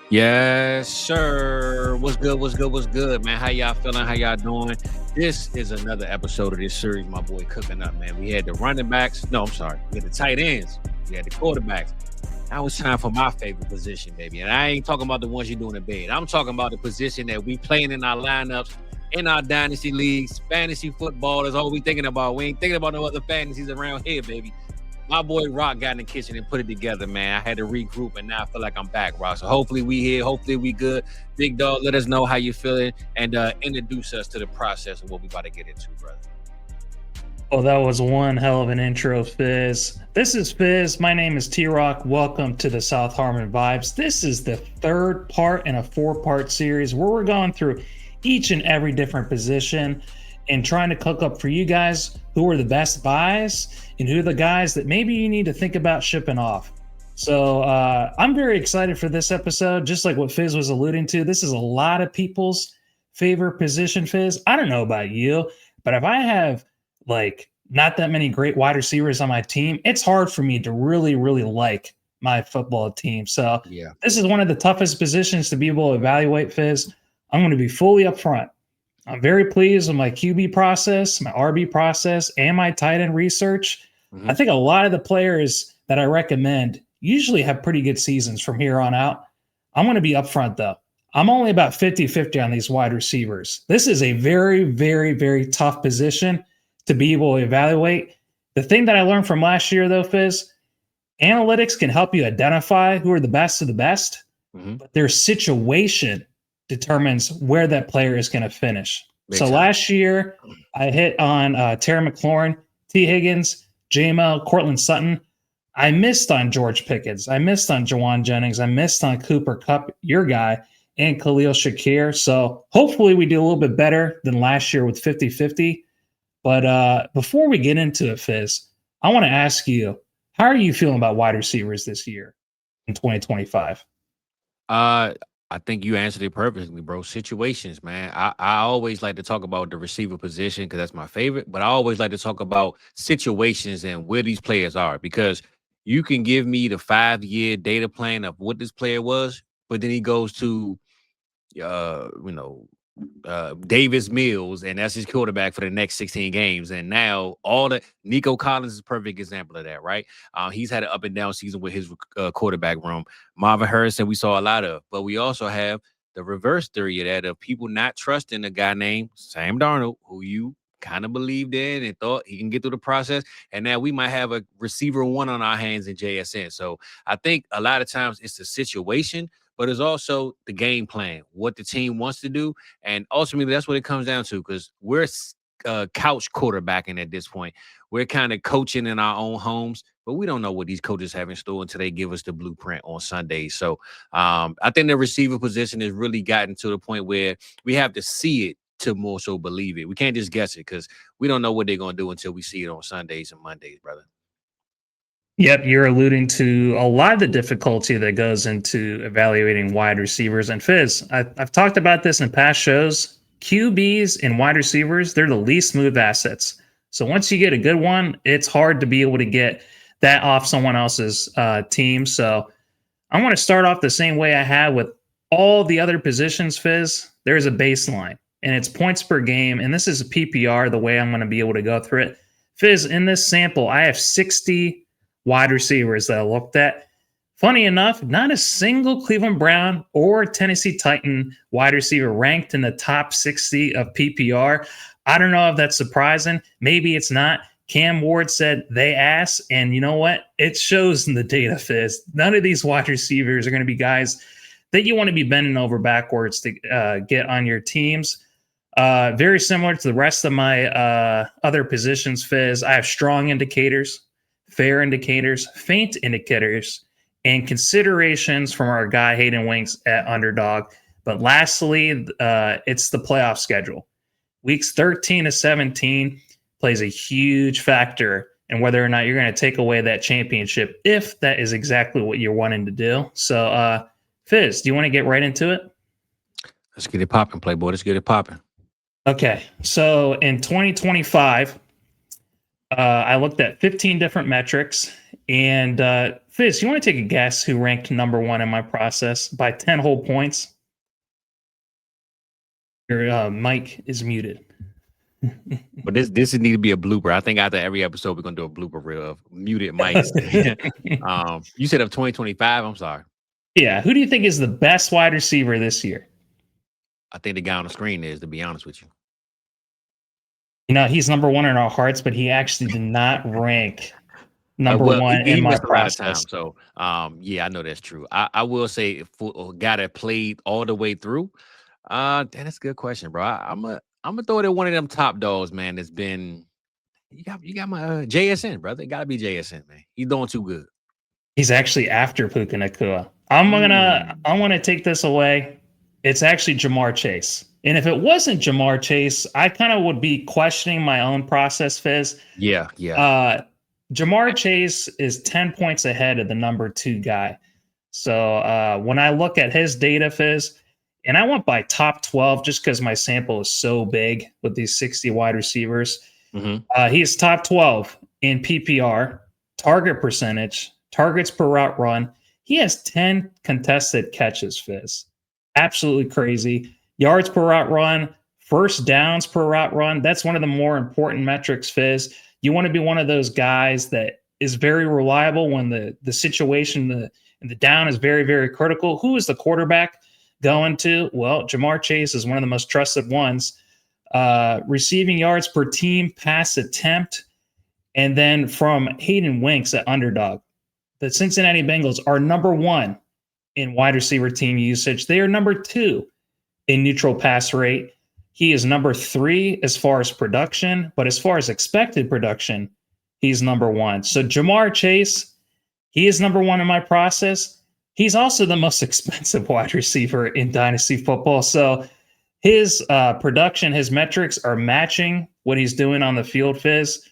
Yes, sir. What's good? What's good? What's good, man? How y'all feeling? How y'all doing? This is another episode of this series, my boy cooking up, man. We had the running backs. No, I'm sorry. We had the tight ends. We had the quarterbacks. Now it's time for my favorite position, baby. And I ain't talking about the ones you do in the bed. I'm talking about the position that we playing in our lineups, in our dynasty leagues, fantasy football is all we thinking about. We ain't thinking about no other fantasies around here, baby. My boy Rock got in the kitchen and put it together, man. I had to regroup, and now I feel like I'm back, Rock. So hopefully we here. Hopefully we good. Big dog, let us know how you feeling and introduce us to the process of what we about to get into, brother. Oh, that was one hell of an intro, Fizz. This is Fizz. My name is T-Rock. Welcome to the South Harmon Vibes. This is the third part in a four-part series where we're going through each and every different position and trying to cook up for you guys who are the best buys and who are the guys that maybe you need to think about shipping off. So I'm very excited for this episode. Just like what Fizz was alluding to, this is a lot of people's favorite position, Fizz. I don't know about you, but if I have like not that many great wide receivers on my team, it's hard for me to really like my football team. So Yeah. this is one of the toughest positions to be able to evaluate, Fizz. I'm going to be fully upfront. I'm very pleased with my QB process, my RB process, and my tight end research. I think a lot of the players that I recommend usually have pretty good seasons from here on out. I'm going to be upfront, though. I'm only about 50-50 on these wide receivers. This is a very tough position to be able to evaluate. The thing that I learned from last year, though, Fizz, analytics can help you identify who are the best of the best, but their situation determines where that player is going to finish. Big so time. last year, I hit on Terry McLaurin, T. Higgins, J-Mo, Cortland Sutton. I missed on George Pickens. I missed on Jawan Jennings. I missed on Cooper Kupp, your guy, and Khalil Shakir. So hopefully we do a little bit better than last year with 50-50. But before we get into it, Fizz, I want to ask you, how are you feeling about wide receivers this year in 2025? I think you answered it perfectly, bro. Situations, man. I always like to talk about the receiver position because that's my favorite, but I always like to talk about situations and where these players are because you can give me the 5-year data plan of what this player was, but then he goes to uh, you know, Davis Mills, and that's his quarterback for the next 16 games. And now all the Nico Collins is a perfect example of that, right? He's had an up and down season with his quarterback room. Marvin Harrison, we saw a lot of, but we also have the reverse theory of that of people not trusting a guy named Sam Darnold, who you kind of believed in and thought he can get through the process. And now we might have a receiver one on our hands in JSN. So I think a lot of times it's the situation, but it's also the game plan, what the team wants to do. And ultimately, that's what it comes down to because we're couch quarterbacking at this point. We're kind of coaching in our own homes, but we don't know what these coaches have in store until they give us the blueprint on Sundays. So I think the receiver position has really gotten to the point where we have to see it to more so believe it. We can't just guess it because we don't know what they're going to do until we see it on Sundays and Mondays, brother. Yep, you're alluding to a lot of the difficulty that goes into evaluating wide receivers. And Fizz, I've talked about this in past shows. QBs and wide receivers, they're the least smooth assets. So once you get a good one, it's hard to be able to get that off someone else's team. So I want to start off the same way I had with all the other positions, Fizz. There's a baseline, and it's points per game. And this is a PPR, the way I'm going to be able to go through it. Fizz, in this sample, I have 60 wide receivers that I looked at. Funny enough, not a single Cleveland Brown or Tennessee Titan wide receiver ranked in the top 60 of PPR. I don't know if that's surprising. Maybe it's not. Cam Ward said they asked, and you know what? It shows in the data, Fizz. None of these wide receivers are going to be guys that you want to be bending over backwards to get on your teams. Very similar to the rest of my other positions, Fizz. I have strong indicators, fair indicators, faint indicators, and considerations from our guy Hayden Winks at Underdog. But lastly, it's the playoff schedule. Weeks 13 to 17 plays a huge factor in whether or not you're going to take away that championship, if that is exactly what you're wanting to do. So, Fizz, do you want to get right into it? Let's get it popping, Playboy. Let's get it popping. Okay, so in 2025, I looked at 15 different metrics, and Fizz, you want to take a guess who ranked number one in my process by 10 whole points? Your mic is muted. But this need to be a blooper. I think after every episode, we're gonna do a blooper reel of muted mics. You said of 2025. I'm sorry. Yeah, who do you think is the best wide receiver this year? I think the guy on the screen is, to be honest with you. You know, he's number one in our hearts, but he actually did not rank number Well, one he in my missed a lot of process. time. So, yeah, I know that's true. I will say for a guy that played all the way through. That's a good question, bro. I'm gonna throw it at one of them top dogs, man. That's been you got my JSN, brother. It gotta be JSN, man. He's doing too good. He's actually after Puka Nakua. I'm gonna take this away. It's actually Jamar Chase. And if it wasn't Jamar Chase, I kind of would be questioning my own process, Fizz. Yeah, yeah. Jamar Chase is 10 points ahead of the number 2 guy. So when I look at his data, Fizz, and I went by top 12 just because my sample is so big with these 60 wide receivers. He's top 12 in PPR, target percentage, targets per route run. He has 10 contested catches, Fizz. Absolutely crazy. Yards per route run, first downs per route run. That's one of the more important metrics, Fizz. You want to be one of those guys that is very reliable when the situation, the down is very, very critical. Who is the quarterback going to? Well, Jamar Chase is one of the most trusted ones. Receiving yards per team, pass attempt, and then from Hayden Winks at Underdog. The Cincinnati Bengals are number 1 in wide receiver team usage. They are number 2 in neutral pass rate. He is number 3 as far as production, but as far as expected production, he's number 1. So Jamar Chase, he is number 1 in my process. He's also the most expensive wide receiver in Dynasty football. So his production, his metrics are matching what he's doing on the field, Fizz.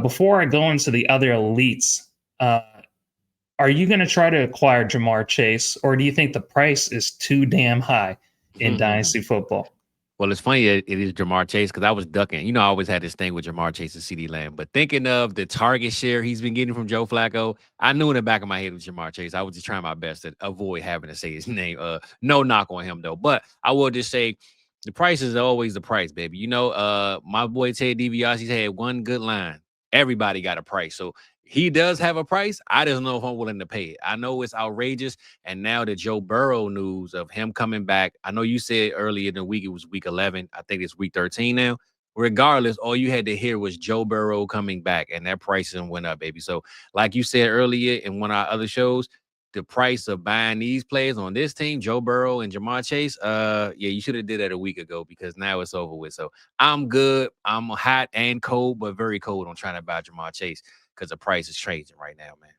Before I go into the other elites, are you going to try to acquire Jamar Chase, or do you think the price is too damn high in Dynasty football? Well, it's funny it is Jamar Chase because I was ducking. You know, I always had this thing with Jamar Chase and CeeDee Lamb. But thinking of the target share he's been getting from Joe Flacco, I knew in the back of my head it was Jamar Chase. I was just trying my best to avoid having to say his name. No knock on him, though. But I will just say the price is always the price, baby. You know, my boy Ted DiBiase's had one good line. Everybody got a price. So he does have a price. I just don't know if I'm willing to pay it. I know it's outrageous. And now the Joe Burrow news of him coming back. I know you said earlier in the week it was week 11. I think it's week 13 now. Regardless, all you had to hear was Joe Burrow coming back, and that pricing went up, baby. So, like you said earlier in one of our other shows, the price of buying these players on this team, Joe Burrow and Jamar Chase, yeah, you should have did that a week ago because now it's over with. So I'm good. I'm hot and cold, but very cold on trying to buy Jamar Chase because the price is changing right now, man.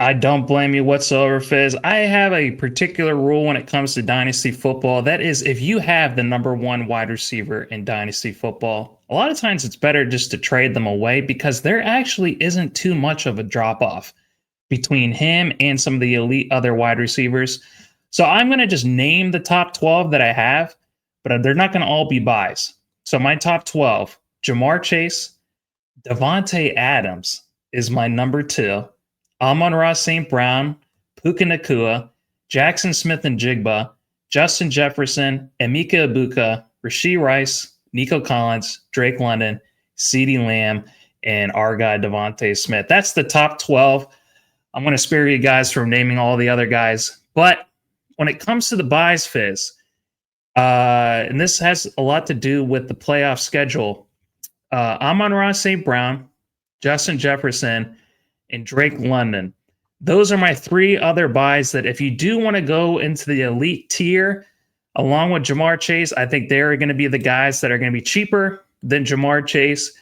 I don't blame you whatsoever, Fizz. I have a particular rule when it comes to Dynasty football. That is, if you have the number 1 wide receiver in Dynasty football, a lot of times it's better just to trade them away because there actually isn't too much of a drop-off between him and some of the elite other wide receivers. So I'm going to just name the top 12 that I have, but they're not going to all be buys. So my top 12, Jamar Chase, Devontae Adams is my number 2. Amon-Ra St. Brown, Puka Nakua, Jackson Smith and Jigba, Justin Jefferson, Emeka Ibuka, Rashee Rice, Nico Collins, Drake London, CeeDee Lamb, and our guy Devontae Smith. That's the top 12. I'm going to spare you guys from naming all the other guys. But when it comes to the buys, Fizz, and this has a lot to do with the playoff schedule, Amon-Ra St. Brown, Justin Jefferson, and Drake London. Those are my 3 other buys that if you do want to go into the elite tier, along with Jamar Chase, I think they're going to be the guys that are going to be cheaper than Jamar Chase,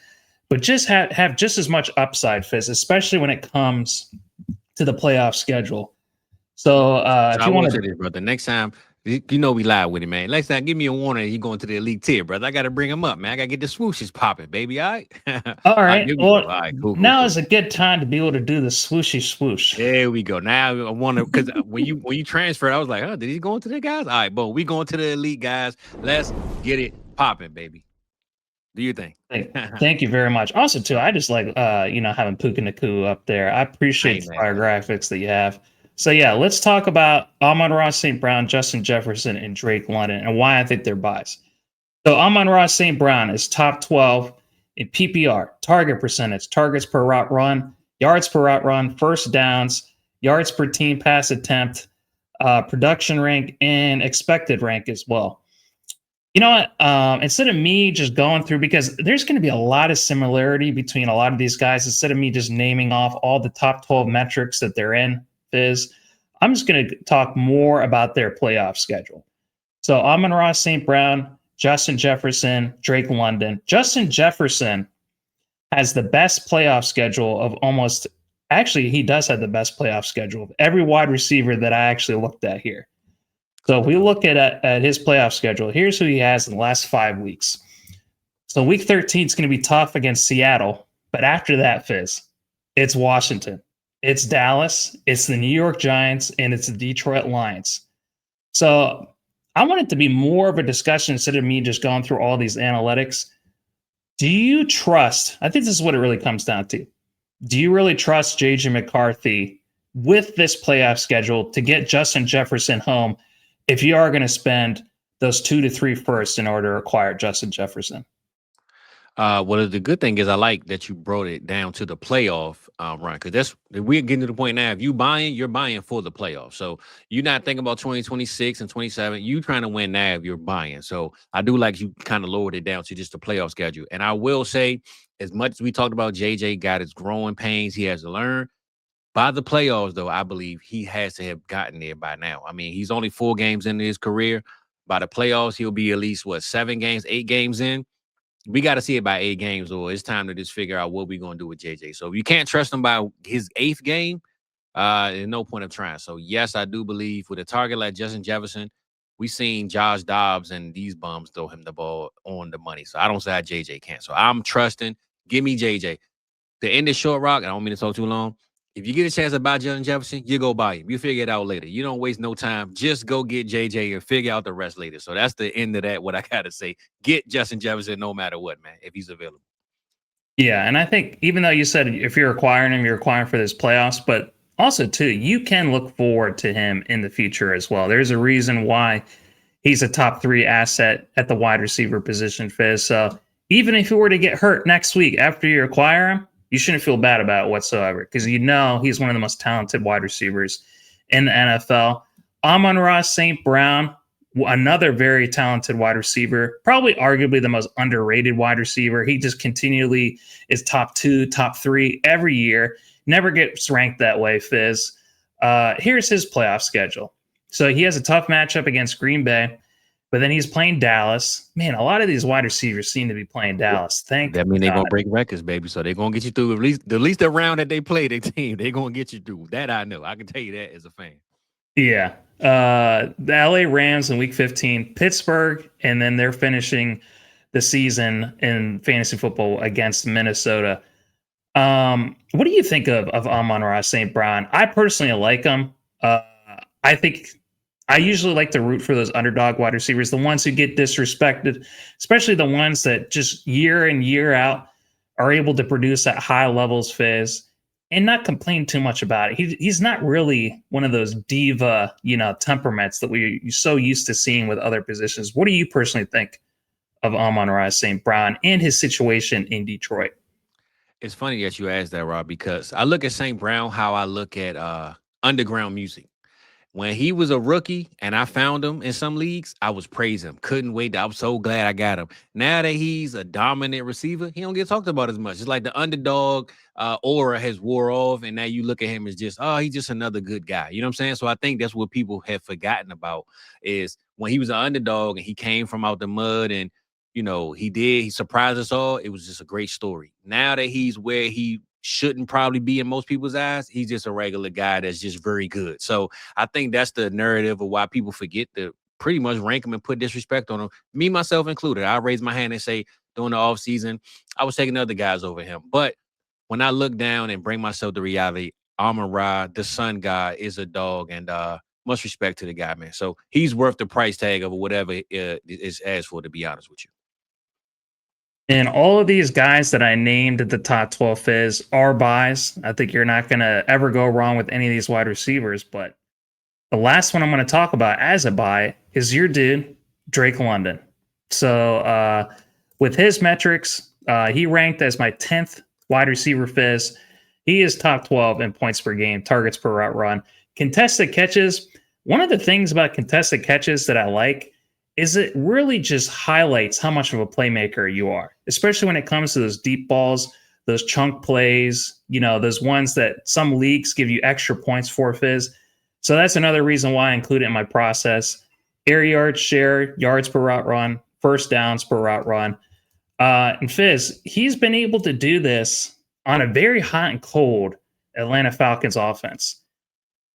but just have just as much upside, Fizz, especially when it comes to the playoff schedule. So if you want to, this, brother, next time, you know we live with him, man. Next time, give me a warning. You going to the elite tier, brother. I got to bring him up, man. I got to get the swooshes popping, baby. All right. All right. Well, all right, cool, now is a good time to be able to do the swooshy swoosh. There we go. Now I want to, because when you transferred, I was like, oh, did he go into the guys? All right, boom. We going to the elite guys. Let's get it popping, baby. Do you think? Thank you very much. Also, too, I just like having Puka Nakua up there. I I appreciate ain't the mad fire at that. graphics that you have. So yeah, let's talk about Amon-Ra St. Brown, Justin Jefferson, and Drake London, and why I think they're biased. So Amon-Ra St. Brown is top 12 in PPR, target percentage, targets per route run, yards per route run, first downs, yards per team pass attempt, production rank, and expected rank as well. You know what? Instead of me just going through, because there's going to be a lot of similarity between a lot of these guys, instead of me just naming off all the top 12 metrics that they're in, Fizz, I'm just going to talk more about their playoff schedule. So Amon-Ra St. Brown, Justin Jefferson, Drake London. Justin Jefferson has the best playoff schedule of almost, actually, he does have the best playoff schedule of every wide receiver that I actually looked at here. So if we look at his playoff schedule, here's who he has in the last 5 weeks. So week 13 is going to be tough against Seattle, but after that, Fizz, it's Washington, it's Dallas, it's the New York Giants, and it's the Detroit Lions. So I want it to be more of a discussion instead of me just going through all these analytics. Do you trust? I think this is what it really comes down to. Do you really trust JJ McCarthy with this playoff schedule to get Justin Jefferson home if you are going to spend those 2 to 3 firsts in order to acquire Justin Jefferson? Well, the good thing is I like that you brought it down to the playoff run, because that's we're getting to the point now. If you buying, you're buying for the playoffs. So you're not thinking about 2026 and 27. You trying to win now if you're buying. So I do like you kind of lowered it down to just the playoff schedule. And I will say, as much as we talked about JJ got his growing pains, he has to learn. By the playoffs, though, I believe he has to have gotten there by now. I mean, he's only 4 games into his career. By the playoffs, he'll be at least 7 games, 8 games in. We got to see it by 8 games, or it's time to just figure out what we're gonna do with JJ. So if you can't trust him by his 8th game, there's no point of trying. So yes, I do believe with a target like Justin Jefferson, we seen Josh Dobbs and these bums throw him the ball on the money. So I don't say how JJ can't. So I'm trusting. Give me JJ. To end this short rock, I don't mean to talk too long. If you get a chance to buy Justin Jefferson, you go buy him. You figure it out later. You don't waste no time. Just go get JJ and figure out the rest later. So that's the end of that. What I gotta say, get Justin Jefferson no matter what, man, if he's available. Yeah, and I think even though you said if you're acquiring him, you're acquiring for this playoffs, but also too, you can look forward to him in the future as well. There's a reason why he's a top 3 asset at the wide receiver position, Fizz. So even if he were to get hurt next week after you acquire him, you shouldn't feel bad about it whatsoever because you know he's one of the most talented wide receivers in the NFL. Amon-Ra St. Brown, another very talented wide receiver, probably arguably the most underrated wide receiver. He just continually is top 2, top 3 every year. Never gets ranked that way, Fizz. Here's his playoff schedule. So he has a tough matchup against Green Bay, but then he's playing Dallas. Man, a lot of these wide receivers seem to be playing Dallas. Thank That mean they're God. gonna break records, baby. So they're gonna get you through at least the round that they play their team. They're gonna get you through. That I know. I can tell you that as a fan. Yeah. The LA Rams in week 15, Pittsburgh, and then they're finishing the season in fantasy football against Minnesota. What do you think of Amon-Ra St. Brown? I personally like him. I think I usually like to root for those underdog wide receivers, the ones who get disrespected, especially the ones that just year in, year out are able to produce at high levels, Fizz, and not complain too much about it. He's not really one of those diva, temperaments that we're so used to seeing with other positions. What do you personally think of Amon-Ra St. Brown and his situation in Detroit? It's funny that you asked that, Rob, because I look at St. Brown how I look at underground music. When he was a rookie and I found him in some leagues, I was praising him. Couldn't wait. I was so glad I got him. Now that he's a dominant receiver, he don't get talked about as much. It's like the underdog aura has wore off, and now you look at him as just, oh, he's just another good guy. You know what I'm saying? So I think that's what people have forgotten about is when he was an underdog and he came from out the mud and he surprised us all. It was just a great story. Now that he's where he shouldn't probably be in most people's eyes, he's just a regular guy that's just very good. So I think that's the narrative of why people forget to pretty much rank him and put disrespect on him. Me, myself included. I raise my hand and say during the offseason, I was taking other guys over him. But when I look down and bring myself to reality, Amon-Ra, the sun god, is a dog, and much respect to the guy, man. So he's worth the price tag of whatever is asked for, to be honest with you. And all of these guys that I named at the top 12 Fizz are buys. I think you're not going to ever go wrong with any of these wide receivers. But the last one I'm going to talk about as a buy is your dude, Drake London. So with his metrics, he ranked as my 10th wide receiver Fizz. He is top 12 in points per game, targets per route run. Contested catches. One of the things about contested catches that I like is it really just highlights how much of a playmaker you are, especially when it comes to those deep balls, those chunk plays, those ones that some leagues give you extra points for, Fizz. So that's another reason why I include it in my process. Air yards share, yards per route run, first downs per route run. And Fizz, he's been able to do this on a very hot and cold Atlanta Falcons offense.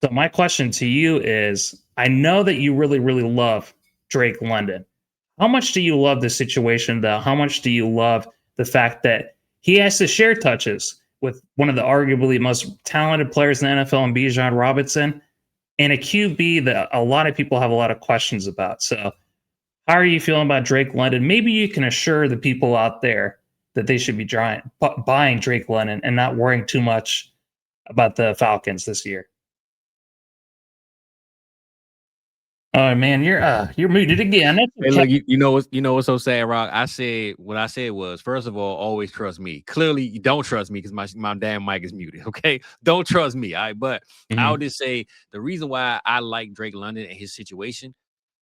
So my question to you is, I know that you really, really love Drake London. How much do you love the situation, though? How much do you love the fact that he has to share touches with one of the arguably most talented players in the NFL, and Bijan Robinson, and a QB that a lot of people have a lot of questions about? So how are you feeling about Drake London? Maybe you can assure the people out there that they should be buying Drake London and not worrying too much about the Falcons this year. Oh man, you're muted again. Hey, look, you know what's so sad, Rock? What I said was, first of all, always trust me. Clearly, you don't trust me because my damn mic is muted. Okay, don't trust me. All right, but I'll just say the reason why I like Drake London and his situation.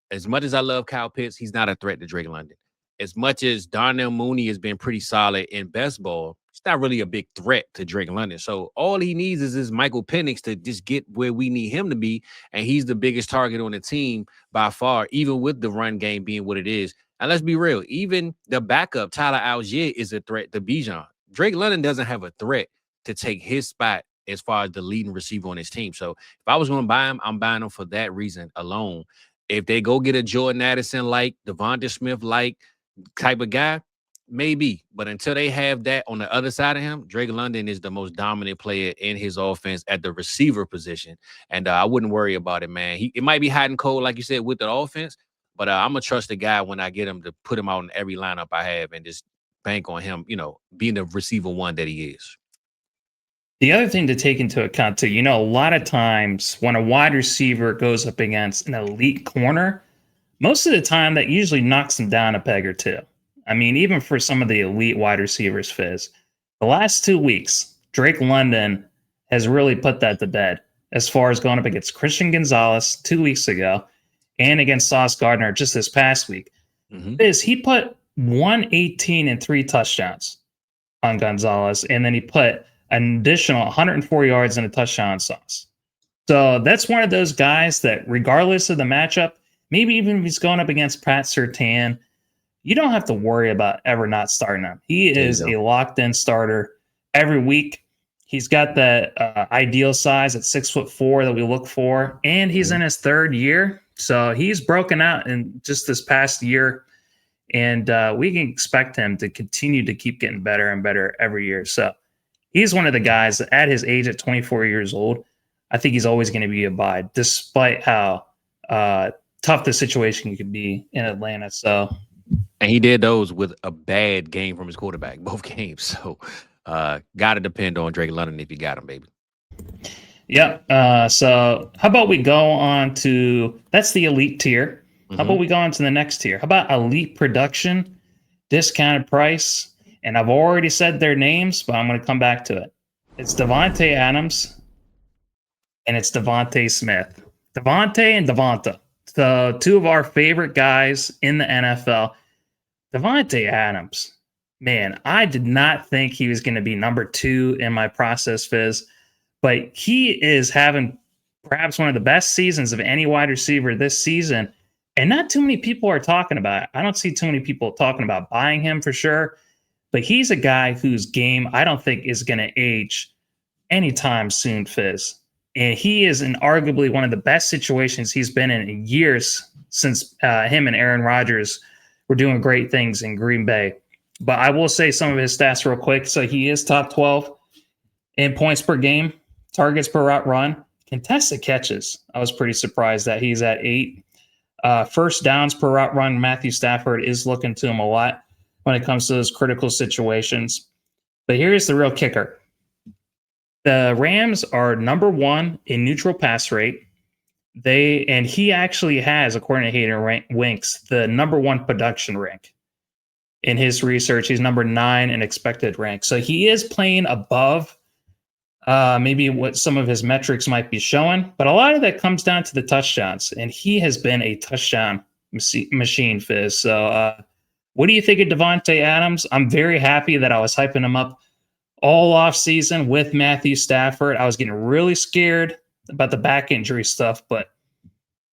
As much as I love Kyle Pitts, he's not a threat to Drake London. As much as Darnell Mooney has been pretty solid in best ball, he's not really a big threat to Drake London. So all he needs is this Michael Penix to just get where we need him to be, and he's the biggest target on the team by far, even with the run game being what it is. And let's be real, even the backup, Tyler Algier, is a threat to Bijan. Drake London doesn't have a threat to take his spot as far as the leading receiver on his team. So if I was going to buy him, I'm buying him for that reason alone. If they go get a Jordan Addison like, Devonta Smith like type of guy, maybe. But until they have that on the other side of him, Drake London is the most dominant player in his offense at the receiver position. And I wouldn't worry about it, man. It might be hot and cold, like you said, with the offense, but I'm going to trust the guy when I get him to put him out in every lineup I have and just bank on him, being the receiver one that he is. The other thing to take into account, too, a lot of times when a wide receiver goes up against an elite corner, most of the time that usually knocks them down a peg or two. I mean, even for some of the elite wide receivers, Fizz, the last 2 weeks, Drake London has really put that to bed as far as going up against Christian Gonzalez 2 weeks ago and against Sauce Gardner just this past week. Fizz, he put 118 and 3 touchdowns on Gonzalez, and then he put an additional 104 yards and a touchdown on Sauce. So that's one of those guys that, regardless of the matchup, maybe even if he's going up against Pat Surtain, you don't have to worry about ever not starting him. He is a locked-in starter every week. He's got that ideal size at 6'4" that we look for, and he's in his 3rd year. So he's broken out in just this past year, and we can expect him to continue to keep getting better and better every year. So he's one of the guys that at his age, at 24 years old, I think he's always going to be a buy, despite how tough the situation could be in Atlanta. So, and he did those with a bad game from his quarterback, both games. So, got to depend on Drake London if you got him, baby. Yep. So, how about we go on to that's the elite tier. How about we go on to the next tier? How about elite production, discounted price? And I've already said their names, but I'm going to come back to it. It's Davante Adams and it's Devontae Smith. Davante and Devonta. So 2 of our favorite guys in the NFL. Davante Adams, man, I did not think he was going to be number 2 in my process, Fizz, but he is having perhaps one of the best seasons of any wide receiver this season, and not too many people are talking about it. I don't see too many people talking about buying him for sure, but he's a guy whose game I don't think is going to age anytime soon, Fizz. And he is in arguably one of the best situations he's been in years since him and Aaron Rodgers were doing great things in Green Bay. But I will say some of his stats real quick. So he is top 12 in points per game, targets per route run, contested catches. I was pretty surprised that he's at 8. First downs per route run, Matthew Stafford is looking to him a lot. when it comes to those critical situations. But here's the real kicker. The Rams are number one in neutral pass rate. He actually has, according to Hayden Winks, the number one production rank. In his research, he's number 9 in expected rank. So he is playing above maybe what some of his metrics might be showing. But a lot of that comes down to the touchdowns. And he has been a touchdown machine, Fizz. So what do you think of Davante Adams? I'm very happy that I was hyping him up all off season with Matthew Stafford. I was getting really scared about the back injury stuff, but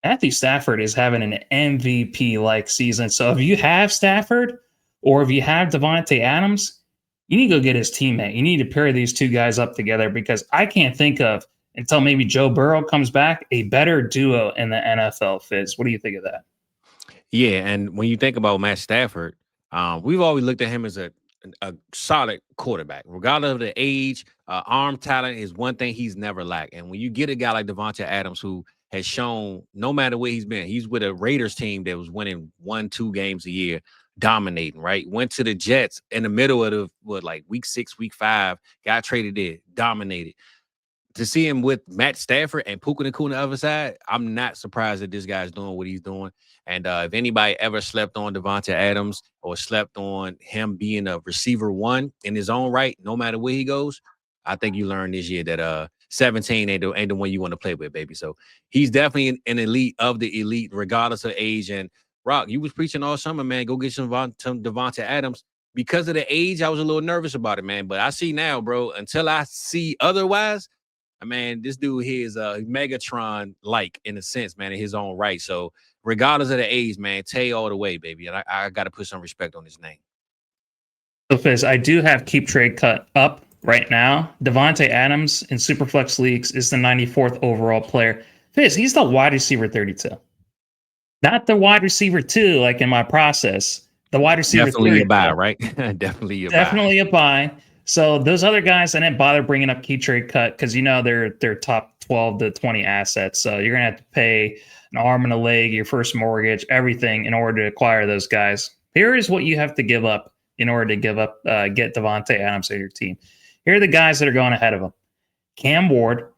Matthew Stafford is having an MVP-like season. So if you have Stafford or if you have Davante Adams, you need to go get his teammate. You need to pair these two guys up together because I can't think of, until maybe Joe Burrow comes back, a better duo in the NFL, Fizz. What do you think of that? Yeah, and when you think about Matt Stafford, we've always looked at him as a solid quarterback, regardless of the age. Arm talent is one thing he's never lacked. And when you get a guy like Davante Adams, who has shown no matter where he's been, he's with a Raiders team that was winning 1-2 games a year, dominating, right? Went to the Jets in the middle of like week 6, week 5, got traded there, dominated. To see him with Matt Stafford and Puka Nacua on the other side, I'm not surprised that this guy's doing what he's doing. And if anybody ever slept on Davante Adams or slept on him being a receiver one in his own right, no matter where he goes, I think you learned this year that 17 ain't the one you want to play with, baby. So he's definitely an elite of the elite, regardless of age. And Rock, you was preaching all summer, man. Go get some Davante Adams. Because of the age, I was a little nervous about it, man. But I see now, bro, until I see otherwise, man, this dude here is Megatron-like in a sense, man, in his own right. So regardless of the age, man, Tay all the way, baby. And I got to put some respect on his name. So, Fizz, I do have keep trade cut up right now. Davante Adams in Superflex leagues is the 94th overall player. Fizz, he's the wide receiver 32. Not the wide receiver 2, like in my process. The wide receiver Definitely 32. a buy, right? Definitely a buy. So those other guys, I didn't bother bringing up keep trade cut because they're top 12 to 20 assets. So you're gonna have to pay an arm and a leg, your first mortgage, everything in order to acquire those guys. Here is what you have to give up in order to get Davante Adams on your team. Here are the guys that are going ahead of him: Cam Ward,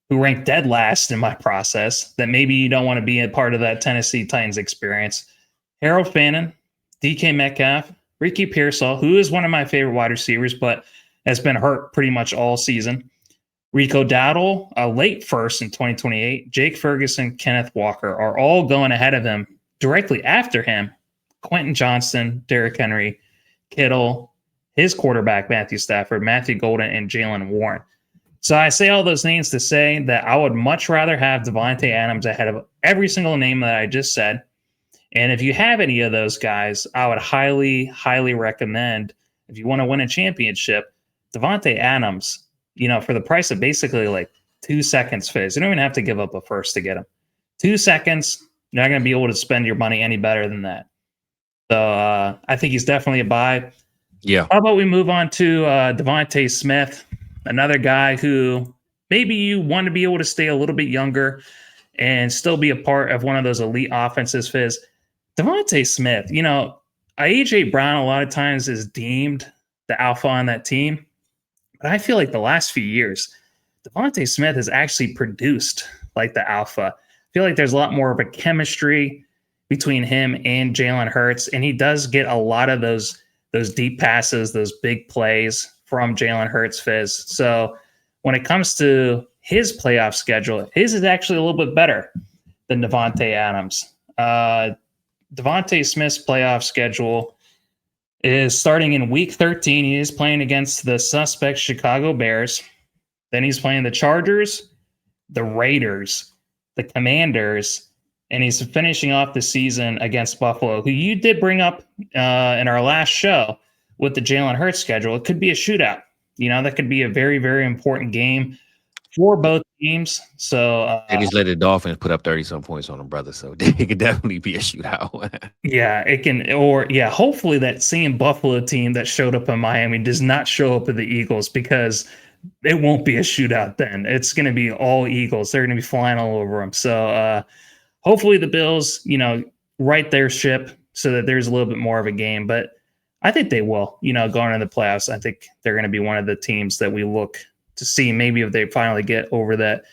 who ranked dead last in my process. That maybe you don't want to be a part of that Tennessee Titans experience. Harold Fannin, DK Metcalf, Ricky Pearsall, who is one of my favorite wide receivers, but has been hurt pretty much all season. Rico Dowdle, a late first in 2028. Jake Ferguson, Kenneth Walker are all going ahead of him. Directly after him, Quentin Johnston, Derrick Henry, Kittle, his quarterback, Matthew Stafford, Matthew Golden, and Jalen Warren. So I say all those names to say that I would much rather have Davante Adams ahead of every single name that I just said. And if you have any of those guys, I would highly, highly recommend, if you want to win a championship, Davante Adams, for the price of basically like 2 seconds, Fizz. You don't even have to give up a first to get him. 2 seconds, you're not going to be able to spend your money any better than that. So I think he's definitely a buy. Yeah. How about we move on to Devontae Smith, another guy who maybe you want to be able to stay a little bit younger and still be a part of one of those elite offenses, Fizz. Devontae Smith, A.J. Brown a lot of times is deemed the alpha on that team. But I feel like the last few years, Devontae Smith has actually produced like the alpha. I feel like there's a lot more of a chemistry between him and Jalen Hurts. And he does get a lot of those deep passes, those big plays from Jalen Hurts, Fizz. So when it comes to his playoff schedule, his is actually a little bit better than Davante Adams. Devontae Smith's playoff schedule is starting in week 13. He is playing against the suspect Chicago Bears. Then he's playing the Chargers, the Raiders, the Commanders, and he's finishing off the season against Buffalo, who you did bring up in our last show with the Jalen Hurts schedule. It could be a shootout. That could be a very, very important game for both teams. So they just let the Dolphins put up 30-some points on them, brother. So it could definitely be a shootout. Yeah, it can. Or hopefully that same Buffalo team that showed up in Miami does not show up with the Eagles, because it won't be a shootout then. It's going to be all Eagles. They're going to be flying all over them. So hopefully the Bills, right their ship so that there's a little bit more of a game. But I think they will. Going into the playoffs, I think they're going to be one of the teams that we look to see maybe if they finally get over that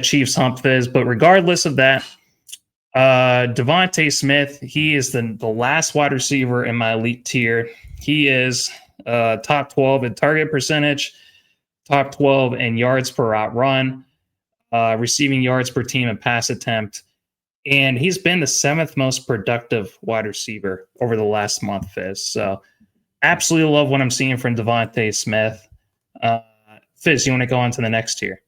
Chiefs hump, Fizz. But regardless of that, Devontae Smith, he is the last wide receiver in my elite tier. He is top 12 in target percentage, top 12 in yards per route run, receiving yards per team and pass attempt. And he's been the 7th most productive wide receiver over the last month, Fizz. So absolutely love what I'm seeing from Devontae Smith. Fizz, you want to go on to the next tier?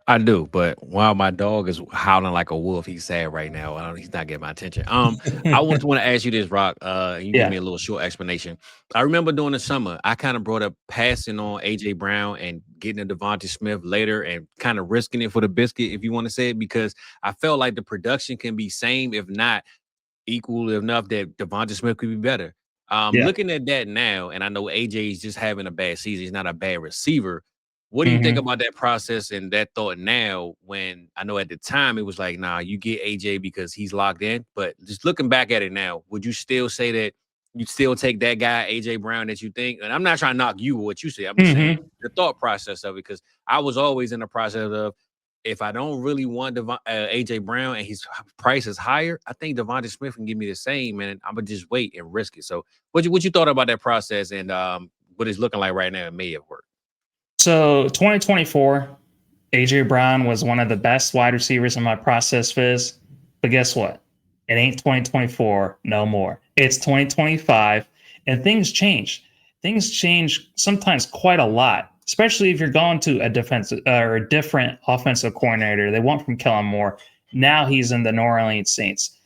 I do, but while my dog is howling like a wolf, he's sad right now. He's not getting my attention. I want to ask you this, Rock. You give me Yeah. a little short explanation. I remember during the summer, I kind of brought up passing on AJ Brown and getting a Devontae Smith later, and kind of risking it for the biscuit, if you want to say it, because I felt like the production can be same, if not equal enough, that Devontae Smith could be better. Yeah. Looking at that now, and I know AJ is just having a bad season. He's not a bad receiver. What do you think Mm-hmm. about that process and that thought now, when I know at the time it was like, nah, you get AJ because he's locked in. But just looking back at it now, would you still say that you'd still take that guy, AJ Brown, that you think? And I'm not trying to knock you or what you say. I'm just saying Mm-hmm. the thought process of it, because I was always in the process of, if I don't really want AJ Brown and his price is higher, I think Devontae Smith can give me the same, and I'm gonna just wait and risk it. So, what you thought about that process, and what it's looking like right now? It may have worked. So 2024, AJ Brown was one of the best wide receivers in my process, Fizz. But guess what? It ain't 2024 no more. It's 2025, and things change. Things change sometimes quite a lot, especially if you're going to a defensive or a different offensive coordinator. They went from Kellen Moore. Now he's in the New Orleans Saints.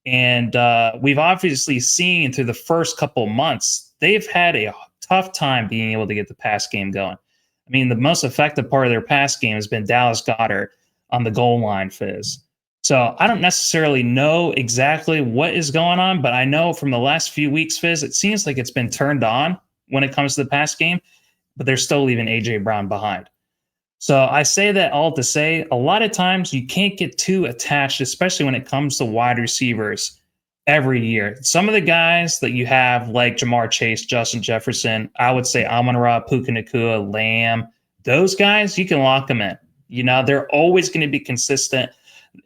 And we've obviously seen through the first couple months, they've had a tough time being able to get the pass game going. I mean, the most effective part of their pass game has been Dallas Goedert on the goal line, Fizz. So I don't necessarily know exactly what is going on, but I know from the last few weeks, Fizz, it seems like it's been turned on when it comes to the pass game, but they're still leaving AJ Brown behind. So I say that all to say, a lot of times you can't get too attached, especially when it comes to wide receivers every year. Some of the guys that you have, like Jamar Chase, Justin Jefferson, I would say Amon-Ra, Puka Nacua, Lamb, those guys, you can lock them in. They're always going to be consistent,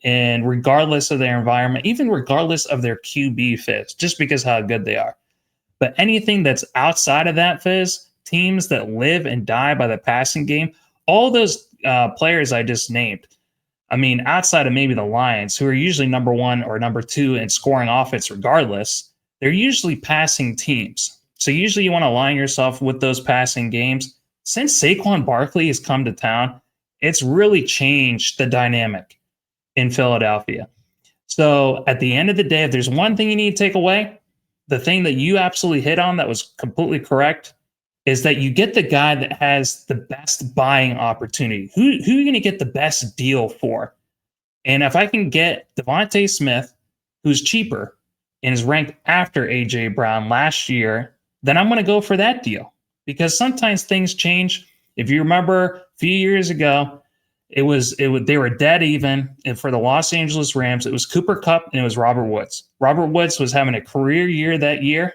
and regardless of their environment, even regardless of their QB fits, just because how good they are. But anything that's outside of that, Fizz, teams that live and die by the passing game, all those players I just named, I mean, outside of maybe the Lions, who are usually number 1 or number 2 in scoring offense regardless, they're usually passing teams. So usually you want to align yourself with those passing games. Since Saquon Barkley has come to town, it's really changed the dynamic in Philadelphia. So at the end of the day, if there's one thing you need to take away, the thing that you absolutely hit on that was completely correct is that you get the guy that has the best buying opportunity. Who are you going to get the best deal for? And if I can get Devontae Smith, who's cheaper and is ranked after AJ Brown last year, then I'm going to go for that deal, because sometimes things change. If you remember a few years ago, they were dead even, and for the Los Angeles Rams, it was Cooper Kupp and it was Robert Woods. Robert Woods was having a career year that year,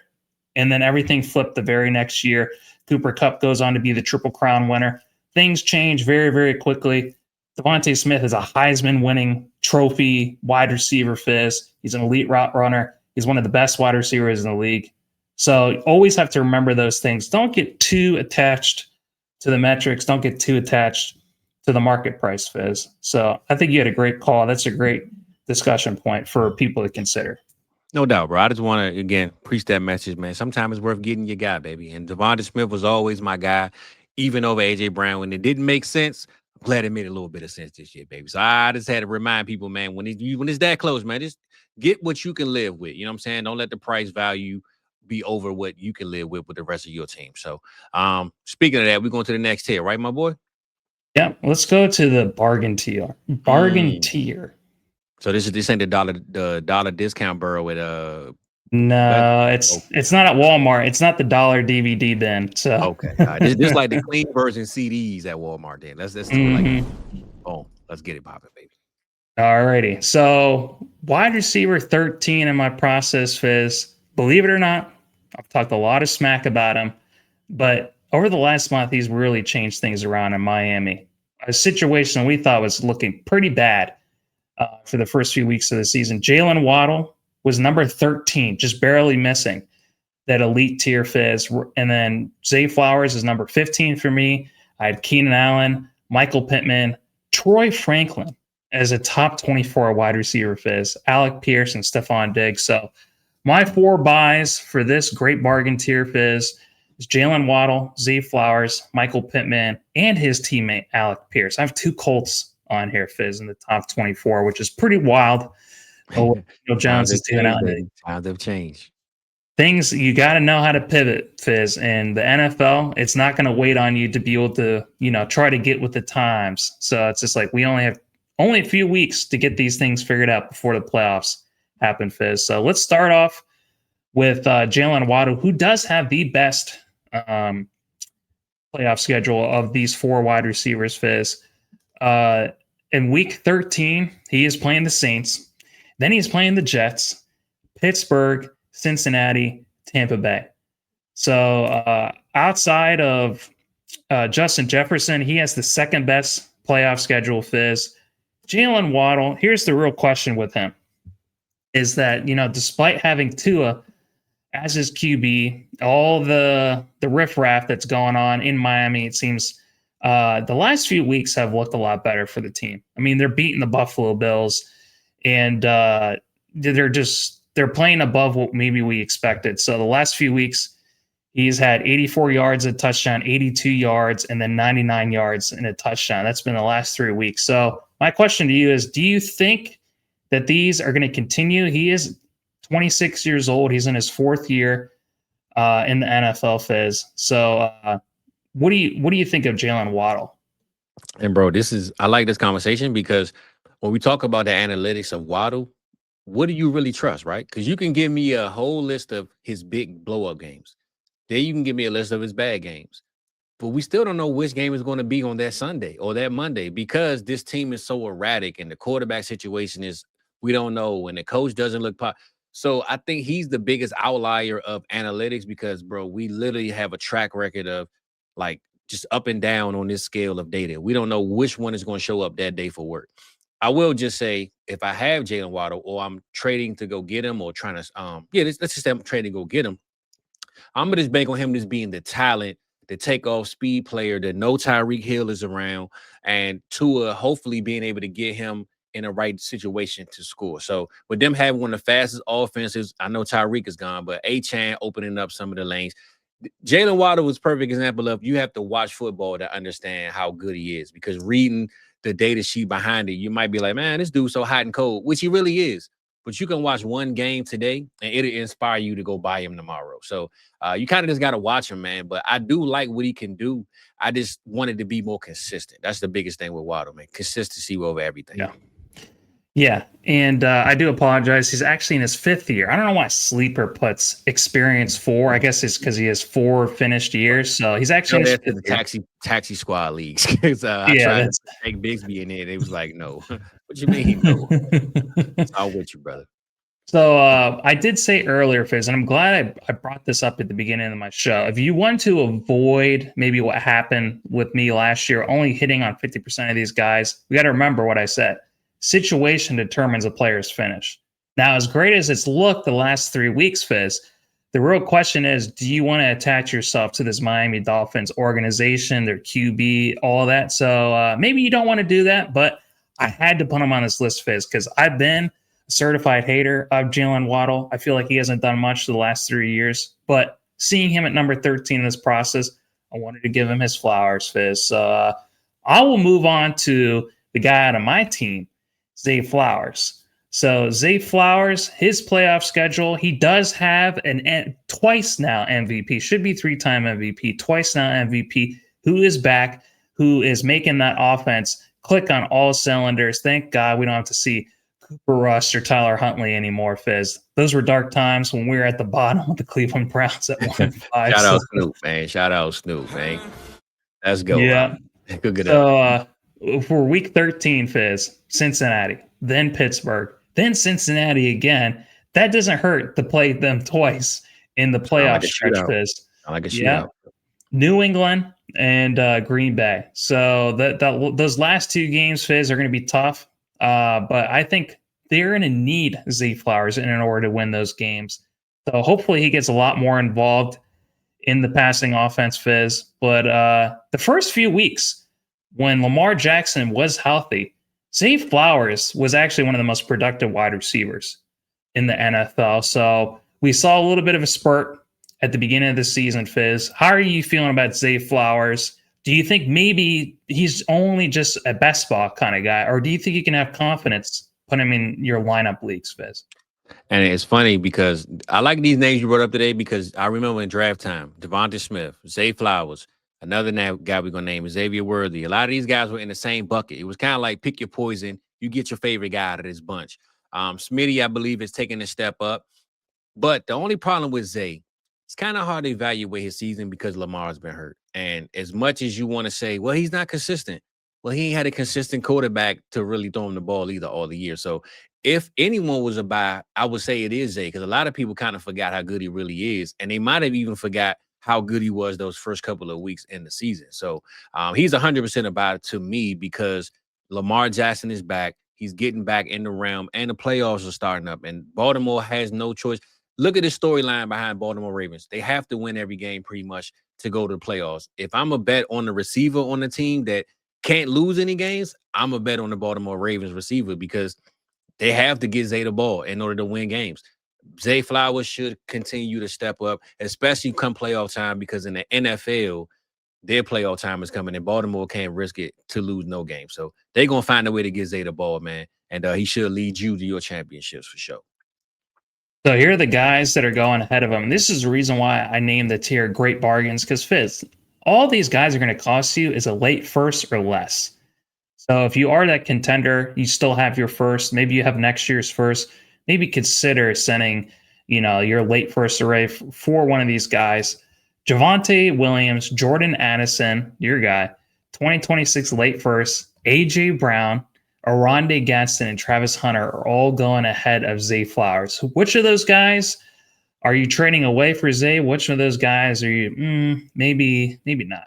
and then everything flipped the very next year. Cooper Kupp goes on to be the Triple Crown winner. Things change very, very quickly. Devontae Smith is a Heisman-winning trophy wide receiver, Fizz. He's an elite route runner. He's one of the best wide receivers in the league. So you always have to remember those things. Don't get too attached to the metrics. Don't get too attached to the market price, Fizz. So I think you had a great call. That's a great discussion point for people to consider. No doubt, bro. I just want to again preach that message, man. Sometimes it's worth getting your guy, baby. And Devontae Smith was always my guy, even over AJ Brown when it didn't make sense. I'm glad it made a little bit of sense this year, baby. So I just had to remind people, man, when it's that close, man, just get what you can live with. You know what I'm saying? Don't let the price value be over what you can live with the rest of your team. So, speaking of that, we're going to the next tier, right, my boy? Yeah, let's go to the bargain tier. Bargain tier. So this ain't the dollar discount burrow with No, it's not at Walmart. It's not the dollar DVD bin. So okay, this like the clean version CDs at Walmart. Then let's do it like, oh, let's get it popping, baby. Alrighty. So wide receiver 13 in my process, Fizz. Believe it or not, I've talked a lot of smack about him, but over the last month, he's really changed things around in Miami. A situation we thought was looking pretty bad for the first few weeks of the season. Jalen Waddle was number 13, just barely missing that elite tier Fizz. And then Zay Flowers is number 15 for me. I had Keenan Allen, Michael Pittman, Troy Franklin as a top 24 wide receiver Fizz, Alec Pierce, and Stephon Diggs. So my 4 buys for this great bargain tier Fizz is Jalen Waddle, Zay Flowers, Michael Pittman, and his teammate Alec Pierce. I have 2 Colts on here Fizz in the top 24, which is pretty wild. Times Jones have is doing changed, out. baby. Times have changed. Things you got to know how to pivot, Fizz. And the NFL, it's not going to wait on you to be able to, try to get with the times. So it's just like we only have a few weeks to get these things figured out before the playoffs happen, Fizz. So let's start off with Jalen Waddle, who does have the best playoff schedule of these 4 wide receivers, Fizz. In week 13, he is playing the Saints. Then he's playing the Jets, Pittsburgh, Cincinnati, Tampa Bay. So outside of Justin Jefferson, he has the second best playoff schedule, Fizz. Jalen Waddle, here's the real question with him, is that, despite having Tua as his QB, all the riffraff that's going on in Miami, it seems the last few weeks have looked a lot better for the team. I mean, they're beating the Buffalo Bills, and they're playing above what maybe we expected. So the last few weeks, he's had 84 yards a touchdown, 82 yards, and then 99 yards in a touchdown. That's been the last 3 weeks. So my question to you is, do you think that these are going to continue? He is 26 years old. He's in his 4th year in the NFL, Fizz. So what do you think of Jalen Waddle? And bro, I like this conversation because when we talk about the analytics of Waddle, what do you really trust, right? Because you can give me a whole list of his big blow-up games. Then you can give me a list of his bad games. But we still don't know which game is going to be on that Sunday or that Monday because this team is so erratic and the quarterback situation is, we don't know, and the coach doesn't look So I think he's the biggest outlier of analytics because, bro, we literally have a track record of like just up and down on this scale of data. We don't know which one is going to show up that day for work. I will just say, if I have Jalen Waddle or I'm trading to go get him or trying to, let's just say I'm trading to go get him, I'm going to just bank on him just being the talent, the takeoff speed player that no Tyreek Hill is around, and Tua hopefully being able to get him in the right situation to score. So with them having one of the fastest offenses, I know Tyreek is gone, but A-Chan opening up some of the lanes. Jalen Waddle was a perfect example of you have to watch football to understand how good he is, because reading the data sheet behind it, you might be like, man, this dude's so hot and cold, which he really is. But you can watch one game today and it'll inspire you to go buy him tomorrow. So you kind of just got to watch him, man. But I do like what he can do. I just wanted to be more consistent. That's the biggest thing with Waddle, man. Consistency over everything. Yeah. And I do apologize. He's actually in his 5th year. I don't know why Sleeper puts experience 4. I guess it's because he has 4 finished years. So he's actually in his 5th year. Taxi squad leagues. I tried to take Bigsby in there. They was like, no. What you mean, no? I'll with you, brother. So I did say earlier, Fizz, and I'm glad I brought this up at the beginning of my show. If you want to avoid maybe what happened with me last year, only hitting on 50% of these guys, we got to remember what I said. Situation determines a player's finish. Now, as great as it's looked the last 3 weeks, Fizz, the real question is, do you want to attach yourself to this Miami Dolphins organization, their QB, all of that? So maybe you don't want to do that, but I had to put him on this list, Fizz, because I've been a certified hater of Jalen Waddle. I feel like he hasn't done much the last 3 years, but seeing him at number 13 in this process, I wanted to give him his flowers, Fizz. So I will move on to the guy out of my team, Zay Flowers. So Zay Flowers, his playoff schedule, he does have twice now MVP, should be 3-time MVP, twice now MVP, who is back, who is making that offense click on all cylinders. Thank God we don't have to see Cooper Rush or Tyler Huntley anymore, Fizz. Those were dark times when we were at the bottom of the Cleveland Browns at 1-5. Shout out Snoop, man. Shout out Snoop, man. Let's go. Yeah. Go get so for week 13, Fizz, Cincinnati, then Pittsburgh, then Cincinnati again. That doesn't hurt to play them twice in the Sound like playoff a stretch, shootout. Fizz. Sound like a Yeah, shootout. New England and Green Bay. So those last two games, Fizz, are going to be tough. But I think they're going to need Zay Flowers in order to win those games. So hopefully he gets a lot more involved in the passing offense, Fizz. But the first few weeks, when Lamar Jackson was healthy, Zay Flowers was actually one of the most productive wide receivers in the NFL. So we saw a little bit of a spurt at the beginning of the season, Fizz. How are you feeling about Zay Flowers? Do you think maybe he's only just a best ball kind of guy, or do you think you can have confidence put him in your lineup leagues, Fizz? And it's funny because I like these names you brought up today because I remember in draft time, Devonta Smith, Zay Flowers, another guy we're gonna name is Xavier Worthy. A lot of these guys were in the same bucket. It was kind of like pick your poison. You get your favorite guy out of this bunch. Smitty, I believe, is taking a step up. But the only problem with Zay, it's kind of hard to evaluate his season because Lamar's been hurt. And as much as you want to say, well, he's not consistent. Well, he ain't had a consistent quarterback to really throw him the ball either all the year. So if anyone was a buy, I would say it is Zay because a lot of people kind of forgot how good he really is. And they might have even forgot how good he was those first couple of weeks in the season. So he's 100% about it to me because Lamar Jackson is back. He's getting back in the realm and the playoffs are starting up. And Baltimore has no choice. Look at the storyline behind Baltimore Ravens. They have to win every game pretty much to go to the playoffs. If I'm a bet on the receiver on the team that can't lose any games, I'm a bet on the Baltimore Ravens receiver because they have to get Zay the ball in order to win games. Zay Flowers should continue to step up, especially come playoff time, because in the NFL, their playoff time is coming and Baltimore can't risk it to lose no game. So they're going to find a way to get Zay the ball, man. And he should lead you to your championships for sure. So here are the guys that are going ahead of him. This is the reason why I named the tier great bargains because Fizz, all these guys are going to cost you is a late first or less. So if you are that contender, you still have your first. Maybe you have next year's first. Maybe consider sending, your late first array for one of these guys. Javonte Williams, Jordan Addison, your guy, 2026 late first, AJ Brown, Aronde Gadsden, and Travis Hunter are all going ahead of Zay Flowers. Which of those guys are you trading away for Zay? Which of those guys are you maybe not?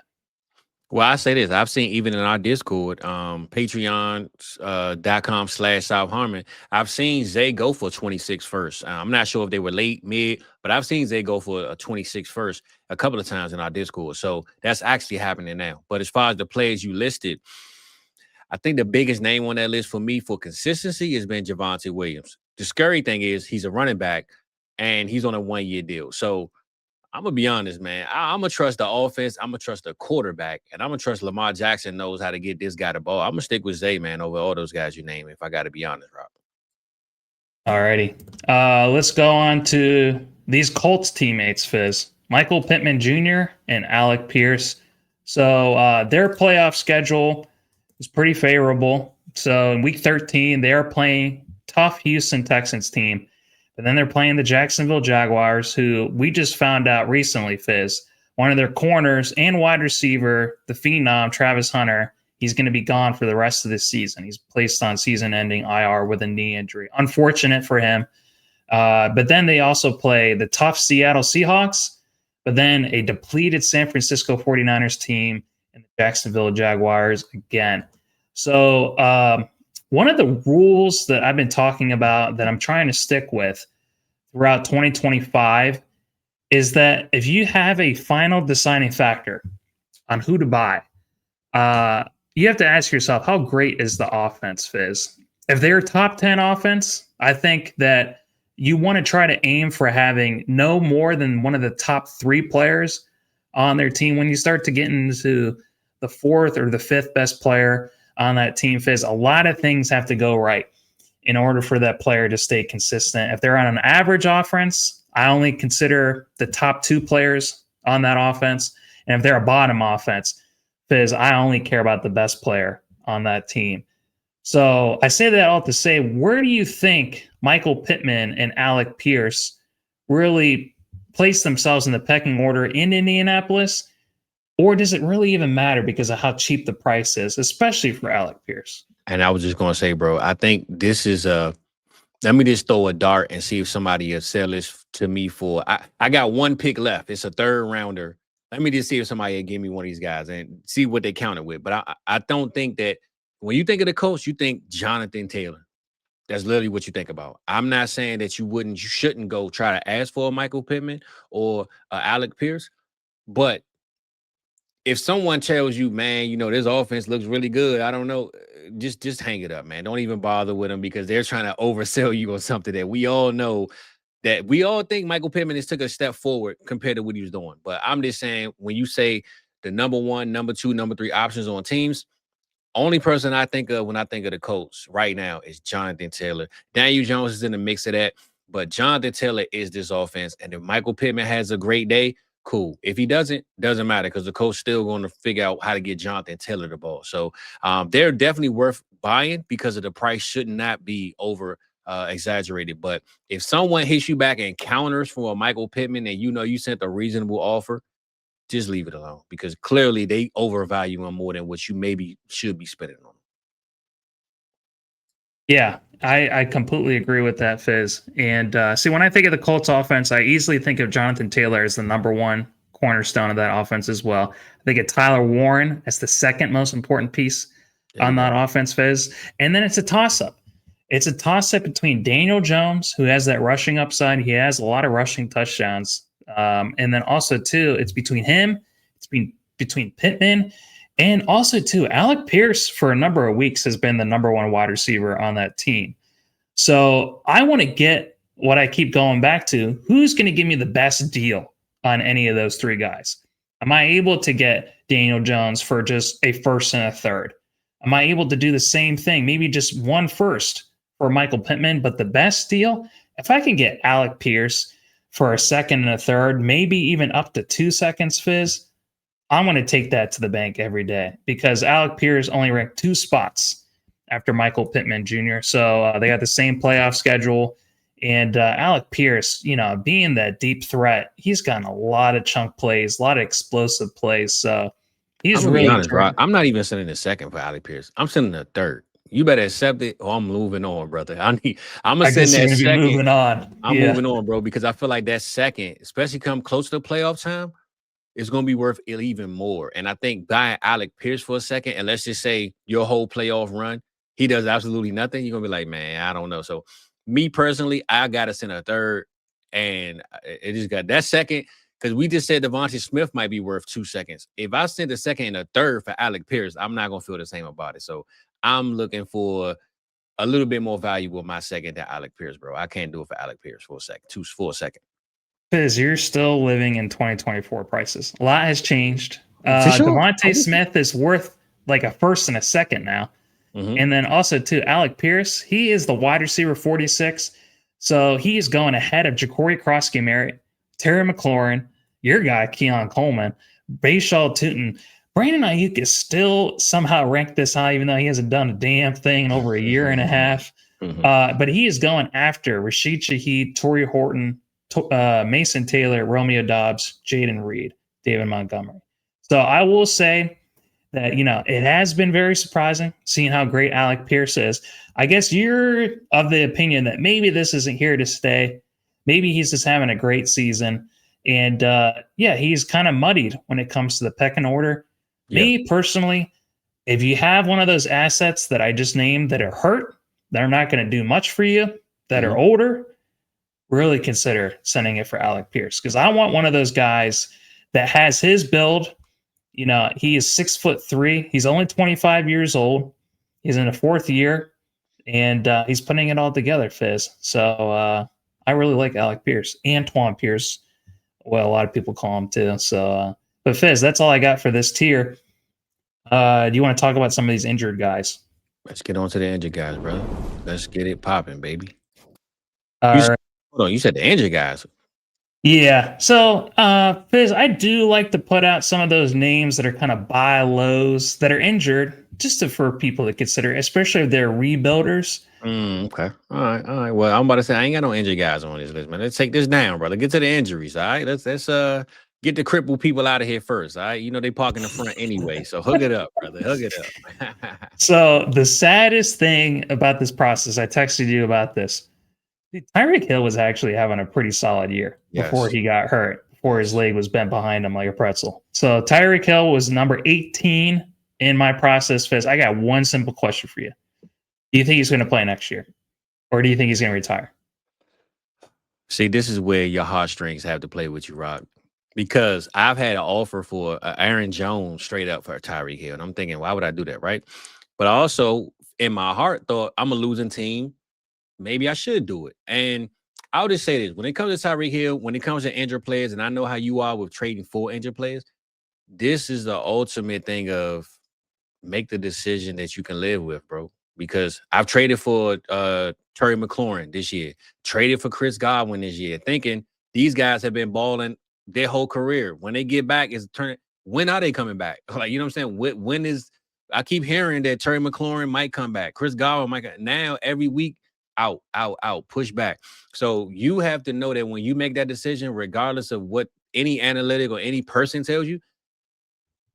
Well, I say this. I've seen even in our Discord, patreon.com/South Harmon, I've seen Zay go for 26 first. I'm not sure if they were late, mid, but I've seen Zay go for a 26 first a couple of times in our Discord. So that's actually happening now. But as far as the players you listed, I think the biggest name on that list for me for consistency has been Javonte Williams. The scary thing is he's a running back and he's on a 1-year deal. So I'm gonna be honest, man. I'm gonna trust the offense. I'm gonna trust the quarterback, and I'm gonna trust Lamar Jackson knows how to get this guy the ball. I'm gonna stick with Zay, man, over all those guys you name. If I got to be honest, Rob. Alrighty. Let's go on to these Colts teammates, Fizz. Michael Pittman Jr. and Alec Pierce. So their playoff schedule is pretty favorable. So in week 13, they are playing tough Houston Texans team. But then they're playing the Jacksonville Jaguars, who we just found out recently, Fizz. One of their corners and wide receiver, the phenom, Travis Hunter, he's going to be gone for the rest of this season. He's placed on season-ending IR with a knee injury. Unfortunate for him. But then they also play the tough Seattle Seahawks, but then a depleted San Francisco 49ers team and the Jacksonville Jaguars again. So one of the rules that I've been talking about that I'm trying to stick with throughout 2025 is that if you have a final deciding factor on who to buy, you have to ask yourself, how great is the offense, Fizz? If they're top 10 offense, I think that you want to try to aim for having no more than one of the top 3 players on their team. When you start to get into the 4th or the 5th best player on that team, Fizz, a lot of things have to go right in order for that player to stay consistent. If they're on an average offense, I only consider the top 2 players on that offense. And if they're a bottom offense, Fizz, I only care about the best player on that team. So I say that all to say, where do you think Michael Pittman and Alec Pierce really place themselves in the pecking order in Indianapolis? Or does it really even matter because of how cheap the price is, especially for Alec Pierce? And I was just gonna say, bro, I think this is Let me just throw a dart and see if somebody will sell this to me for. I got one pick left. It's a third rounder. Let me just see if somebody will give me one of these guys and see what they counted with. But I don't think that when you think of the Colts, you think Jonathan Taylor. That's literally what you think about. I'm not saying that you shouldn't go try to ask for a Michael Pittman or Alec Pierce, but if someone tells you, man, this offense looks really good, I don't know, just hang it up, man. Don't even bother with them because they're trying to oversell you on something that we all know that we all think Michael Pittman has took a step forward compared to what he was doing. But I'm just saying, when you say the number one, number two, number three options on teams, only person I think of when I think of the Colts right now is Jonathan Taylor. Daniel Jones is in the mix of that, but Jonathan Taylor is this offense. And if Michael Pittman has a great day, cool. If he doesn't matter because the coach still going to figure out how to get Jonathan Taylor the ball. So they're definitely worth buying because of the price should not be over exaggerated. But if someone hits you back and counters for a Michael Pittman and you sent a reasonable offer, just leave it alone because clearly they overvalue him more than what you maybe should be spending on. Yeah, I completely agree with that, Fizz. And see, when I think of the Colts offense, I easily think of Jonathan Taylor as the number one cornerstone of that offense as well. I think of Tyler Warren as the second most important piece on that offense, Fizz. And then it's a toss-up. It's a toss-up between Daniel Jones, who has that rushing upside. He has a lot of rushing touchdowns. And then also, too, it's between him, it's between Pittman, and also, too, Alec Pierce for a number of weeks has been the number one wide receiver on that team. So I want to get what I keep going back to. Who's going to give me the best deal on any of those three guys? Am I able to get Daniel Jones for just a first and a third? Am I able to do the same thing? Maybe just one first for Michael Pittman, but the best deal, if I can get Alec Pierce for a second and a third, maybe even up to 2 seconds, Fizz, I'm going to take that to the bank every day because Alec Pierce only ranked 2 spots after Michael Pittman Jr. So they got the same playoff schedule. And Alec Pierce, being that deep threat, he's gotten a lot of chunk plays, a lot of explosive plays. So he's I'm gonna really be honest, bro. I'm not even sending a second for Alec Pierce. I'm sending a third. You better accept it or I'm moving on, brother. I'm gonna I send guess you're that going to be second. moving on. I'm Yeah. moving on, bro, because I feel like that second, especially come close to playoff time, is going to be worth it even more. And I think buying Alec Pierce for a second, and let's just say your whole playoff run, he does absolutely nothing. You're going to be like, man, I don't know. So, me personally, I got to send a third, and it just got that second because we just said Devontae Smith might be worth 2 seconds. If I send a second and a third for Alec Pierce, I'm not going to feel the same about it. So, I'm looking for a little bit more value with my second than Alec Pierce, bro. I can't do it for Alec Pierce for a second, for a second. Fizz, you're still living in 2024 prices. A lot has changed. For sure. Devontae Smith is worth like a first and a second now. Mm-hmm. And then also, too, Alec Pierce, he is the wide receiver 46. So he is going ahead of Ja'Cory Cross-Merritt, Terry McLaurin, your guy, Keon Coleman, Bayshaw Tootin. Brandon Ayuk is still somehow ranked this high, even though he hasn't done a damn thing in over a year and a half. Mm-hmm. But he is going after Rashid Shaheed, Torrey Horton, Mason Taylor, Romeo Dobbs, Jaden Reed, David Montgomery. So I will say that, it has been very surprising seeing how great Alec Pierce is. I guess you're of the opinion that maybe this isn't here to stay. Maybe he's just having a great season. And he's kind of muddied when it comes to the pecking order. Yeah. Me personally, if you have one of those assets that I just named that are hurt, that are not going to do much for you, that are older, really consider sending it for Alec Pierce because I want one of those guys that has his build. He is 6'3". He's only 25 years old. He's in the 4th year, and he's putting it all together, Fizz. So I really like Alec Pierce. Antoine Pierce, well, a lot of people call him too. So, but Fizz, that's all I got for this tier. Do you want to talk about some of these injured guys? Let's get on to the injured guys, brother. Let's get it popping, baby. All right. Hold on, you said the injured guys. Yeah. So, Fizz, I do like to put out some of those names that are kind of buy lows that are injured, just for people to consider, especially if they're rebuilders. Okay. All right. Well, I'm about to say I ain't got no injured guys on this list, man. Let's take this down, brother. Get to the injuries. All right. Let's get the crippled people out of here first. All right. They park in the front anyway. So hook it up, brother. Hook it up. So the saddest thing about this process, I texted you about this. Tyreek Hill was actually having a pretty solid year before Yes. he got hurt, before his leg was bent behind him like a pretzel. So Tyreek Hill was number 18 in my process, Fizz. I got one simple question for you. Do you think he's going to play next year? Or do you think he's going to retire? See, this is where your heartstrings have to play with you, Rock. Because I've had an offer for Aaron Jones straight up for Tyreek Hill. And I'm thinking, why would I do that? Right. But I also, in my heart, thought I'm a losing team. Maybe I should do it. And I'll just say this: when it comes to Tyreek Hill, when it comes to injured players, and I know how you are with trading for injured players, this is the ultimate thing of make the decision that you can live with, bro. Because I've traded for Terry McLaurin this year, traded for Chris Godwin this year, thinking these guys have been balling their whole career. When they get back, is turn. When are they coming back? Like, you know what I'm saying? When is I keep hearing that Terry McLaurin might come back, Chris Godwin might now every week out, push back. So you have to know that when you make that decision, regardless of what any analytic or any person tells you,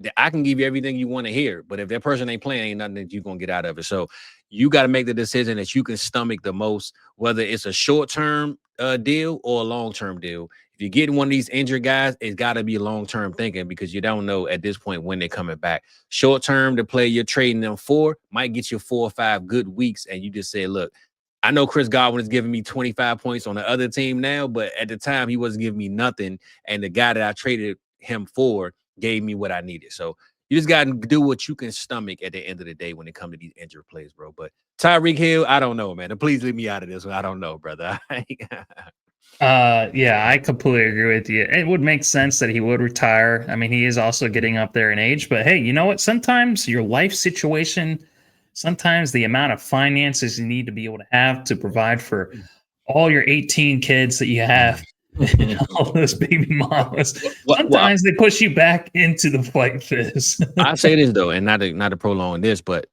that I can give you everything you want to hear, but if that person ain't playing, ain't nothing that you're gonna get out of it. So you got to make the decision that you can stomach the most, whether it's a short-term deal or a long-term deal. If you're getting one of these injured guys, it's got to be long-term thinking because you don't know at this point when they're coming back. Short-term, the play you're trading them for might get you 4 or 5 good weeks, and you just say, look, I know Chris Godwin is giving me 25 points on the other team now, but at the time he wasn't giving me nothing, and the guy that I traded him for gave me what I needed. So you just got to do what you can stomach at the end of the day when it comes to these injured players, bro. But Tyreek Hill, I don't know, man. And please leave me out of this one. I don't know, brother. Yeah, I completely agree with you. It would make sense that he would retire. I mean, he is also getting up there in age, but hey, you know what? Sometimes your life situation, sometimes the amount of finances you need to be able to have to provide for all your 18 kids that you have and all those baby mamas, Well, sometimes they push you back into the fight, Fizz. I say this though, and not to prolong this, but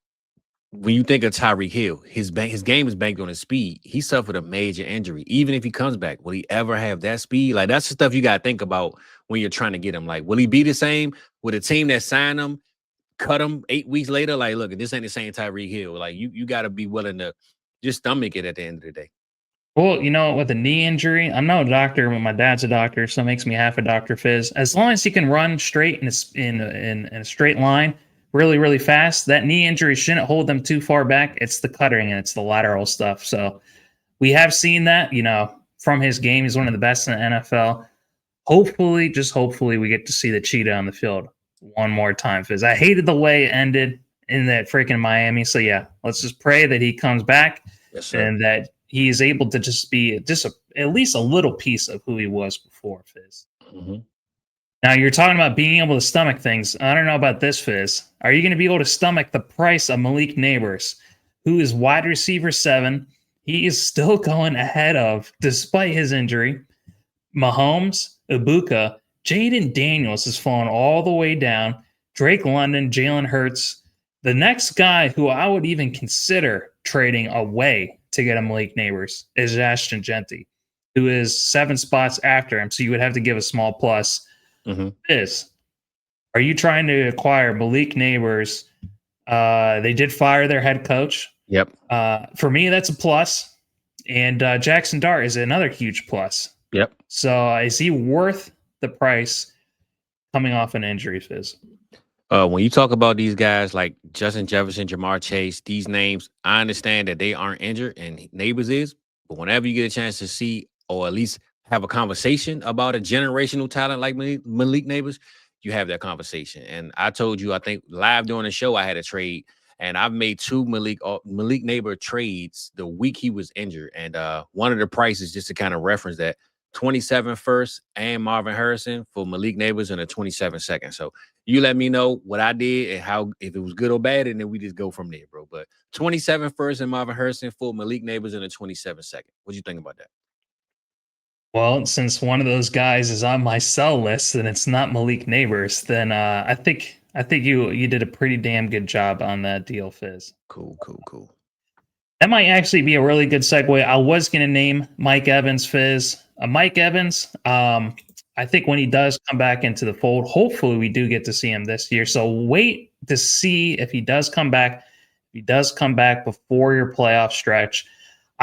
when you think of Tyreek Hill, his game is banked on his speed. He suffered a major injury. Even if he comes back, will he ever have that speed? Like that's the stuff you got to think about when you're trying to get him. Like, will he be the same with a team that signed him, cut him 8 weeks later? Like, look, this ain't the same Tyreek Hill. Like, you got to be willing to just stomach it at the end of the day. Well, you know, with a knee injury, I'm not a doctor, but my dad's a doctor, so it makes me half a doctor, Fizz. As long as he can run straight in a straight line, really, really fast, that knee injury shouldn't hold them too far back. It's the cutting and it's the lateral stuff. So we have seen that, you know, from his game. He's one of the best in the NFL. Hopefully, just hopefully, we get to see the cheetah on the field one more time, Fizz. I hated the way it ended in that freaking Miami. So yeah, let's just pray that he comes back Yes, sir. and that he is able to just be at least a little piece of who he was before, Fizz. Mm-hmm. Now you're talking about being able to stomach things. I don't know about this, Fizz. Are you going to be able to stomach the price of Malik Neighbors, who is wide receiver 7? He is still going ahead of, despite his injury, Mahomes, Ibuka, Jaden Daniels has fallen all the way down. Drake London, Jalen Hurts. The next guy who I would even consider trading away to get a Malik Neighbors is Ashton Genty, who is 7 spots after him. So you would have to give a small plus. Mm-hmm. Are you trying to acquire Malik Neighbors? They did fire their head coach. Yep. For me, that's a plus. And Jackson Dart is another huge plus. Yep. So is he worth the price coming off an injury, Fizz? When you talk about these guys like Justin Jefferson, Jamar Chase, these names, I understand that they aren't injured and Neighbors is, but whenever you get a chance to see or at least have a conversation about a generational talent like Malik Neighbors, you have that conversation. And I told you, I think live during the show, I had a trade, and I've made 2 Malik Neighbor trades the week he was injured. And one of the prices, just to kind of reference that, 27 first and Marvin Harrison for Malik Neighbors and a 27 second. So you let me know what I did and how, if it was good or bad, and then we just go from there, bro. But 27 first and Marvin Harrison for Malik Neighbors and a 27 second. What do you think about that? Well, since one of those guys is on my sell list and it's not Malik Neighbors, then I think you did a pretty damn good job on that deal, Fizz. Cool. That might actually be a really good segue. I was going to name Mike Evans, Fizz. Mike Evans, I think when he does come back into the fold, hopefully we do get to see him this year. So wait to see if he does come back. If he does come back before your playoff stretch,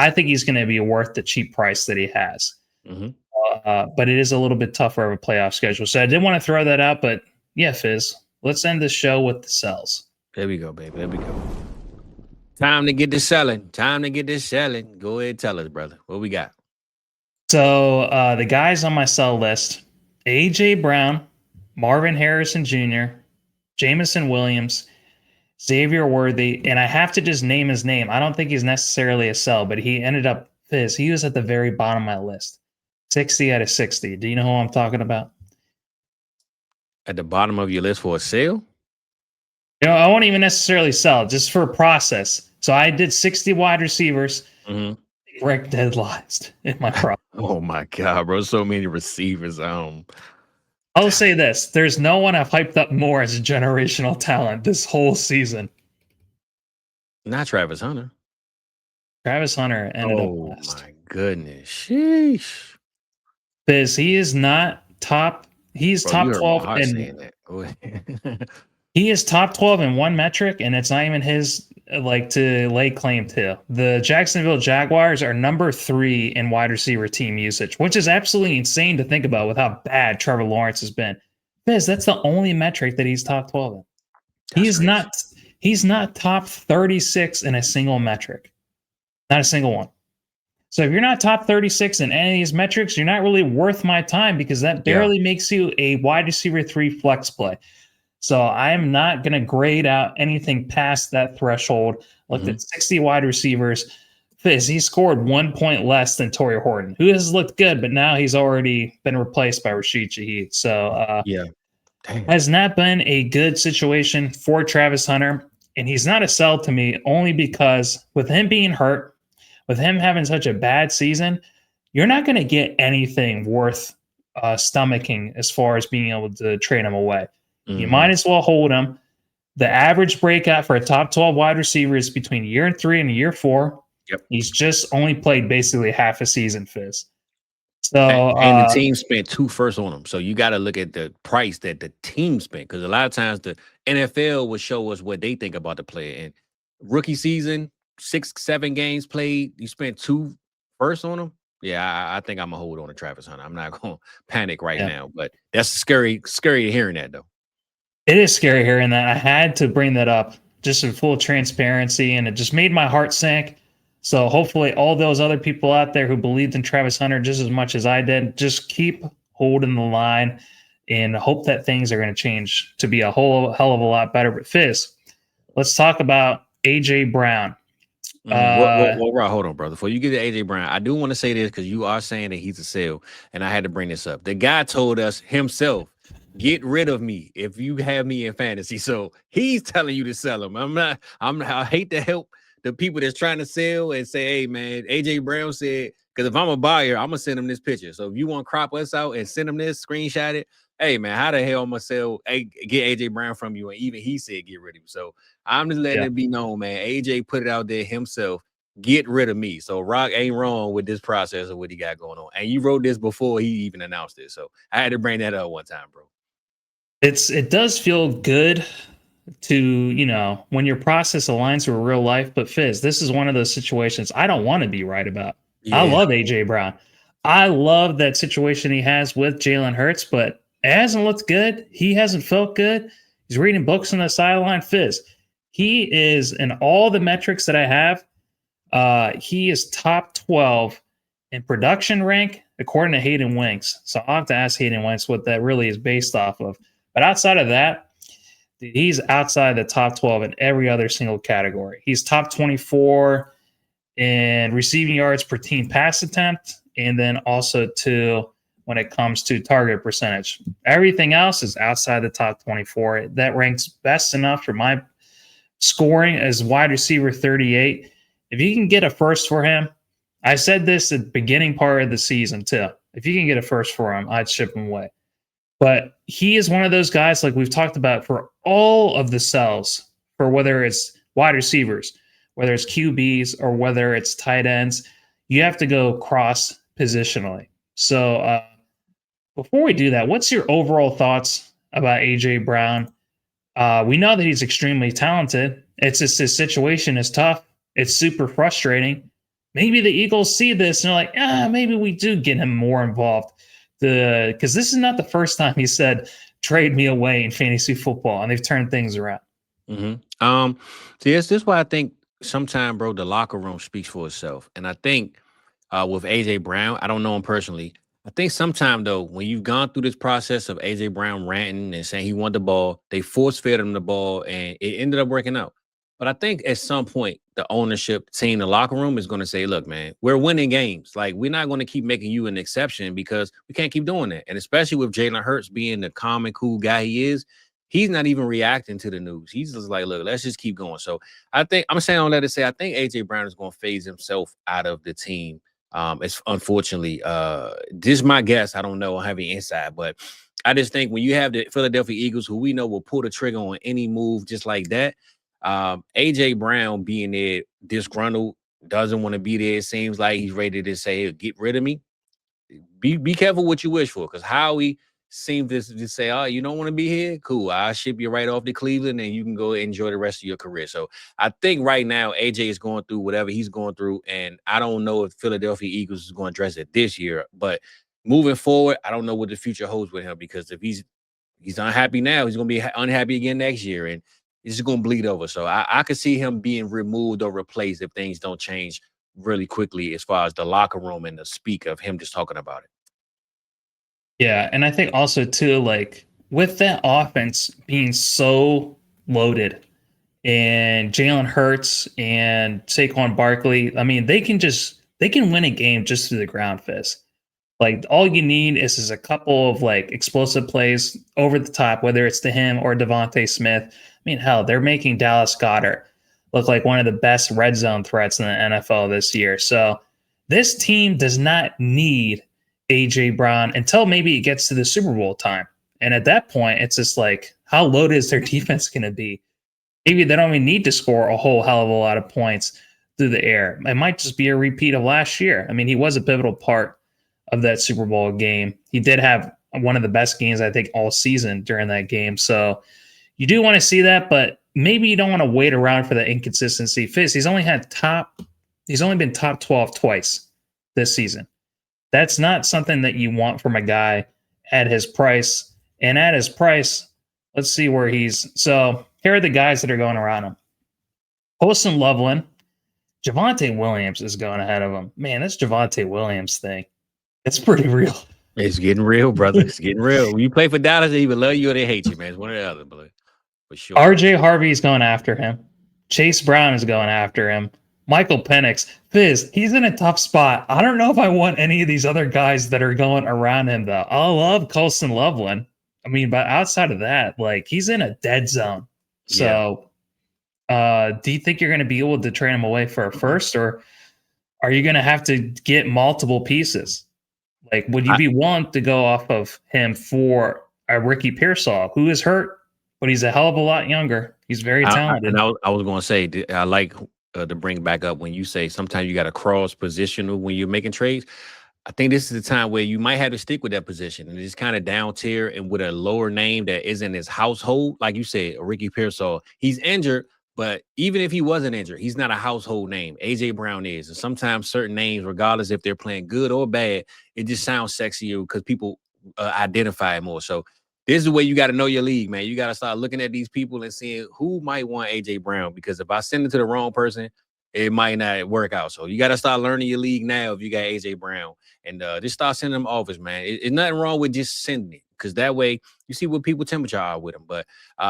I think he's going to be worth the cheap price that he has. Mm-hmm. But it is a little bit tougher of a playoff schedule. So I did want to throw that out. But yeah, Fizz, let's end the show with the sells. There we go, baby. There we go. Time to get this selling. Time to get this selling. Go ahead, tell us, brother. What we got? So the guys on my sell list: AJ Brown, Marvin Harrison Jr., Jamison Williams, Xavier Worthy, and I have to just name his name. I don't think he's necessarily a sell, but he ended up Fizz. He was at the very bottom of my list. 60 out of 60. Do you know who I'm talking about? At the bottom of your list for a sale? I won't even necessarily sell, just for a process. So I did 60 wide receivers. Mm-hmm. Ranked dead last in my process. Oh my God, bro. So many receivers. I'll say this. There's no one I've hyped up more as a generational talent this whole season. Not Travis Hunter. Travis Hunter ended up last. Oh my goodness. Sheesh. Because he is not top. He's top 12 he is top 12 in one metric, and it's not even his to lay claim to. The Jacksonville Jaguars are number 3 in wide receiver team usage, which is absolutely insane to think about with how bad Trevor Lawrence has been. Because that's the only metric that he's top 12 in. He's not top 36 in a single metric. Not a single one. So if you're not top 36 in any of these metrics, you're not really worth my time, because that barely makes you a wide receiver 3 flex play. So I'm not going to grade out anything past that threshold. Looked at 60 wide receivers. Fizz, he scored 1 point less than Torrey Horton, who has looked good, but now he's already been replaced by Rashid Shaheed. So has not been a good situation for Travis Hunter. And he's not a sell to me, only because with him being hurt, with him having such a bad season, you're not going to get anything worth stomaching as far as being able to trade him away. You might as well hold him. The average breakout for a top 12 wide receiver is between year 3 and year 4. Yep. He's just only played basically half a season, Fizz. So and the team spent 2 firsts on him. So you got to look at the price that the team spent, because a lot of times the NFL will show us what they think about the player. And rookie season, 6-7 games played, you spent 2 firsts on him. Yeah, I think I'm gonna hold on to Travis Hunter. I'm not gonna panic right now, but that's scary hearing that though. It is scary hearing that. I had to bring that up just in full transparency, and it just made my heart sink. So hopefully all those other people out there who believed in Travis Hunter just as much as I did, just keep holding the line and hope that things are going to change to be a whole hell of a lot better. But Fizz, let's talk about AJ Brown. Hold on, brother. Before you get to AJ Brown, I do want to say this, because you are saying that he's a sell, and I had to bring this up. The guy told us himself, get rid of me if you have me in fantasy. So he's telling you to sell him. I hate to help the people that's trying to sell and say, hey man, AJ Brown said, because if I'm a buyer, I'm gonna send him this picture. So if you want to crop us out and send him this, screenshot it. Hey man, how the hell am I sell get AJ Brown from you? And even he said get rid of him. So I'm just letting it be known, man. AJ put it out there himself. Get rid of me. So Rock ain't wrong with this process of what he got going on. And you wrote this before he even announced it. So I had to bring that up one time, bro. It does feel good to, when your process aligns with real life. But Fizz, this is one of those situations I don't want to be right about. Yeah. I love AJ Brown. I love that situation he has with Jalen Hurts, but it hasn't looked good. He hasn't felt good. He's reading books on the sideline. Fizz, he is in all the metrics that I have. He is top 12 in production rank, according to Hayden Winks. So I'll have to ask Hayden Winks what that really is based off of. But outside of that, he's outside the top 12 in every other single category. He's top 24 in receiving yards per team pass attempt, and then also when it comes to target percentage. Everything else is outside the top 24. That ranks best enough for my scoring as wide receiver 38. If you can get a first for him, I said this at the beginning part of the season too. If you can get a first for him, I'd ship him away. But he is one of those guys, like we've talked about, for all of the sells, for whether it's wide receivers, whether it's QBs, or whether it's tight ends, you have to go cross positionally. So before we do that, what's your overall thoughts about AJ Brown? We know that he's extremely talented. It's just his situation is tough. It's super frustrating. maybe the Eagles see this and they're like, maybe we do get him more involved. Because this is not the first time he said, trade me away in fantasy football, and they've turned things around. So yes, this is why I think sometimes, bro, the locker room speaks for itself. And I think with AJ Brown, I don't know him personally. I think sometime though, when you've gone through this process of AJ Brown ranting and saying he wanted the ball, they force fed him the ball and it ended up working out. But I think at some point, the ownership team, the locker room is going to say, look, man, we're winning games. Like, we're not going to keep making you an exception because we can't keep doing that. And especially with Jalen Hurts being the calm and cool guy he is, he's not even reacting to the news. He's just like, look, let's just keep going. So I think I'm saying all that to say I think AJ Brown is going to phase himself out of the team. It's unfortunately this is my guess. I don't know. I have any insight, but I just think when you have the Philadelphia Eagles, who we know will pull the trigger on any move just like that, AJ Brown being there disgruntled, doesn't want to be there. It seems like he's ready to say, hey, get rid of me. Be careful what you wish for, because Howie seemed to just say, oh, you don't want to be here? Cool. I'll ship you right off to Cleveland and you can go enjoy the rest of your career. So I think right now AJ is going through whatever he's going through. And I don't know if Philadelphia Eagles is going to address it this year, but moving forward, I don't know what the future holds with him, because if he's unhappy now, he's going to be unhappy again next year. And it's just going to bleed over. So I could see him being removed or replaced if things don't change really quickly as far as the locker room and the speak of him just talking about it. Yeah, and I think also too, like with that offense being so loaded, and Jalen Hurts and Saquon Barkley, I mean, they can win a game just through the ground, Fizz. Like all you need is a couple of like explosive plays over the top, whether it's to him or Devontae Smith. I mean, hell, they're making Dallas Goedert look like one of the best red zone threats in the NFL this year. So this team does not need AJ Brown until maybe it gets to the Super Bowl time. And at that point, it's just like, how loaded is their defense going to be? Maybe they don't even need to score a whole hell of a lot of points through the air. It might just be a repeat of last year. I mean, he was a pivotal part of that Super Bowl game. He did have one of the best games, I think, all season during that game. So you do want to see that, but maybe you don't want to wait around for the inconsistency. Fizz, he's only been top 12 twice this season. That's not something that you want from a guy at his price. And at his price, let's see where he's. So here are the guys that are going around him. Poston Loveland, Javonte Williams is going ahead of him. Man, this Javonte Williams thing, it's pretty real. It's getting real, brother. It's getting real. When you play for Dallas, they either love you or they hate you, man. It's one or the other, brother. For sure. RJ Harvey's going after him. Chase Brown is going after him. Michael Penix. Fizz, he's in a tough spot. I don't know if I want any of these other guys that are going around him, though. I love Colston Loveland. I mean, but outside of that, like, he's in a dead zone. So, do you think you're going to be able to trade him away for a first, or are you going to have to get multiple pieces? Like, would you be willing to go off of him for a Ricky Pearsall, who is hurt, but he's a hell of a lot younger? He's very talented. I was going to say, I like to bring back up when you say sometimes you got to cross position when you're making trades. I think this is the time where you might have to stick with that position and just kind of down tier and with a lower name that isn't his household. Like you said, Ricky Pearsall, he's injured, but even if he wasn't injured, he's not a household name. AJ Brown is. And sometimes certain names, regardless if they're playing good or bad, it just sounds sexier because people identify it more. So this is the way you got to know your league, man. You got to start looking at these people and seeing who might want AJ Brown, because if I send it to the wrong person, it might not work out. So you got to start learning your league now if you got AJ Brown, and just start sending them offers, man. It's nothing wrong with just sending it, because that way you see what people temperature are with him. But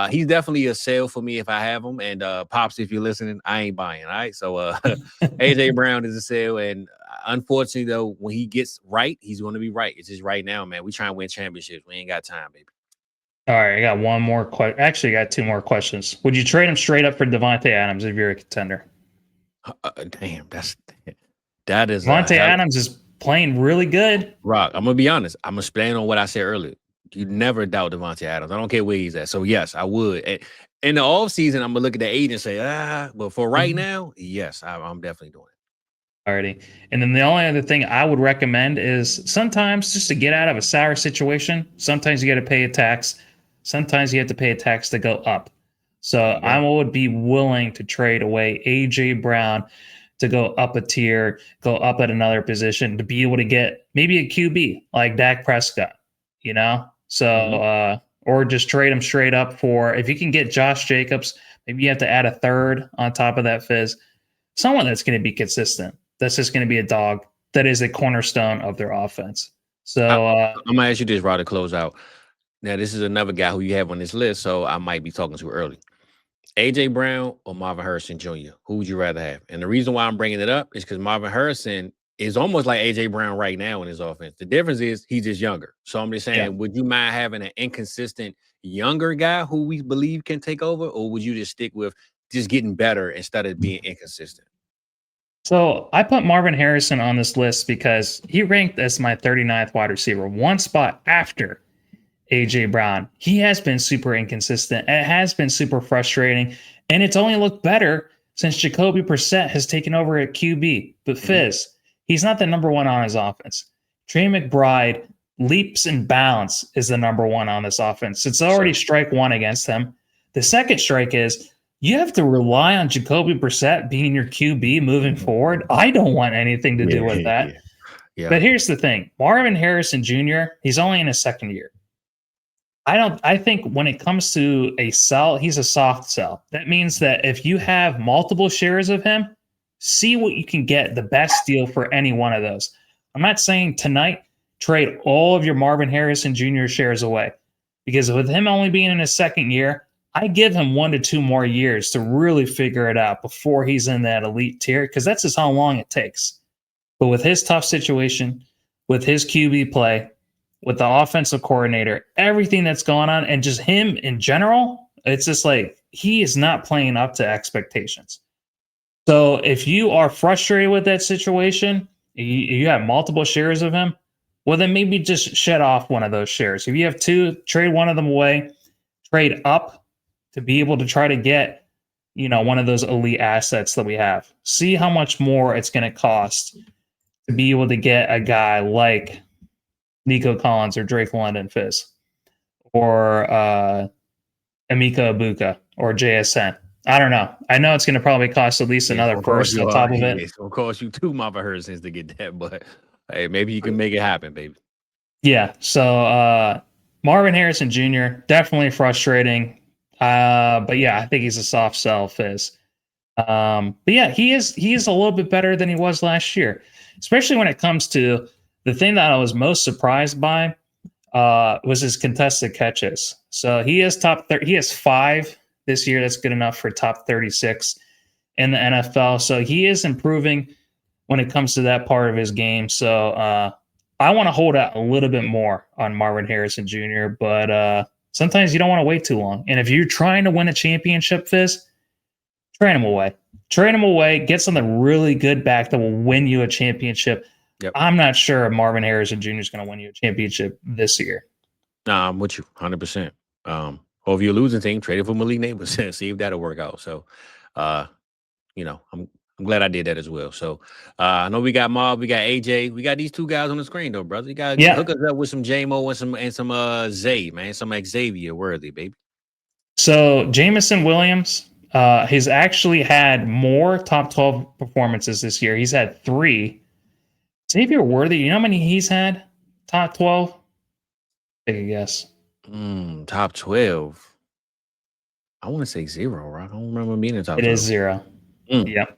he's definitely a sale for me if I have him. And Pops, if you're listening, I ain't buying. All right. So AJ Brown is a sale. And unfortunately, though, when he gets right, he's going to be right. It's just right now, man. We try and win championships. We ain't got time, baby. All right, I got one more question. Actually, I got two more questions. Would you trade him straight up for Devontae Adams if you're a contender? Damn, that is Devontae Adams is playing really good. Rock, I'm gonna be honest. I'm gonna stand on what I said earlier. You never doubt Devontae Adams. I don't care where he's at. So yes, I would. In the off season, I'm gonna look at the age and say, but for right now, yes, I'm definitely doing it. Alrighty. And then the only other thing I would recommend is sometimes just to get out of a sour situation, sometimes you got to pay a tax. Sometimes you have to pay a tax to go up. So I would be willing to trade away AJ Brown to go up a tier, go up at another position to be able to get maybe a QB like Dak Prescott, you know? So, or just trade him straight up for, if you can get Josh Jacobs, maybe you have to add a third on top of that, Fizz, someone that's going to be consistent. That's just going to be a dog that is a cornerstone of their offense. So I'm gonna ask you this, Rod, to close out. Now, this is another guy who you have on this list, so I might be talking too early. AJ Brown or Marvin Harrison Jr.? Who would you rather have? And the reason why I'm bringing it up is because Marvin Harrison is almost like AJ Brown right now in his offense. The difference is he's just younger. So I'm just saying, would you mind having an inconsistent younger guy who we believe can take over, or would you just stick with just getting better instead of being inconsistent? So I put Marvin Harrison on this list because he ranked as my 39th wide receiver, one spot after AJ Brown. He has been super inconsistent. It has been super frustrating, and it's only looked better since Jacoby Brissett has taken over at QB. But Fizz, he's not the number one on his offense. Trey McBride leaps and bounds is the number one on this offense. It's already strike one against him. The second strike is you have to rely on Jacoby Brissett being your QB moving forward. I don't want anything to do with that. But here's the thing. Marvin Harrison Jr., he's only in his second year. I think when it comes to a sell, he's a soft sell. That means that if you have multiple shares of him, see what you can get the best deal for any one of those. I'm not saying tonight trade all of your Marvin Harrison Jr. shares away, because with him only being in his second year, I give him 1 to 2 more years to really figure it out before he's in that elite tier, because that's just how long it takes. But with his tough situation, with his QB play, with the offensive coordinator, everything that's going on, and just him in general, it's just like he is not playing up to expectations. So if you are frustrated with that situation, you have multiple shares of him, well, then maybe just shed off one of those shares. If you have 2, trade one of them away, trade up to be able to try to get, one of those elite assets that we have. See how much more it's going to cost to be able to get a guy like Nico Collins or Drake London, Fizz, or Emeka Ibuka or JSN. I don't know. I know it's going to probably cost at least another first on top of it. It's going to cost you 2 Marvin Harrisons to get that, but hey, maybe you can make it happen, baby. Yeah. So Marvin Harrison Jr., definitely frustrating. But yeah, I think he's a soft sell, Fizz. But yeah, he is a little bit better than he was last year, especially when it comes to the thing that I was most surprised by was his contested catches. So he is he has 5 this year. That's good enough for top 36 in the NFL. So he is improving when it comes to that part of his game. So I want to hold out a little bit more on Marvin Harrison Jr., but sometimes you don't want to wait too long. And if you're trying to win a championship, Fizz, trade him away. Trade him away. Get something really good back that will win you a championship. Yep. I'm not sure if Marvin Harrison Jr. is going to win you a championship this year. Nah, I'm with you 100%. Or if you're a losing team, trade it for Malik Neighbors and see if that'll work out. So, I'm glad I did that as well. So I know we got Mob, we got AJ, we got these 2 guys on the screen though, brother. You got to hook us up with some JMO and some Zay, man, some Xavier Worthy, baby. So Jamison Williams, he's actually had more top 12 performances this year. He's had 3. Xavier Worthy, you know how many he's had? Top 12? Take a guess. Top 12. I want to say 0, right? I don't remember being in top 12. It is 0. Yep.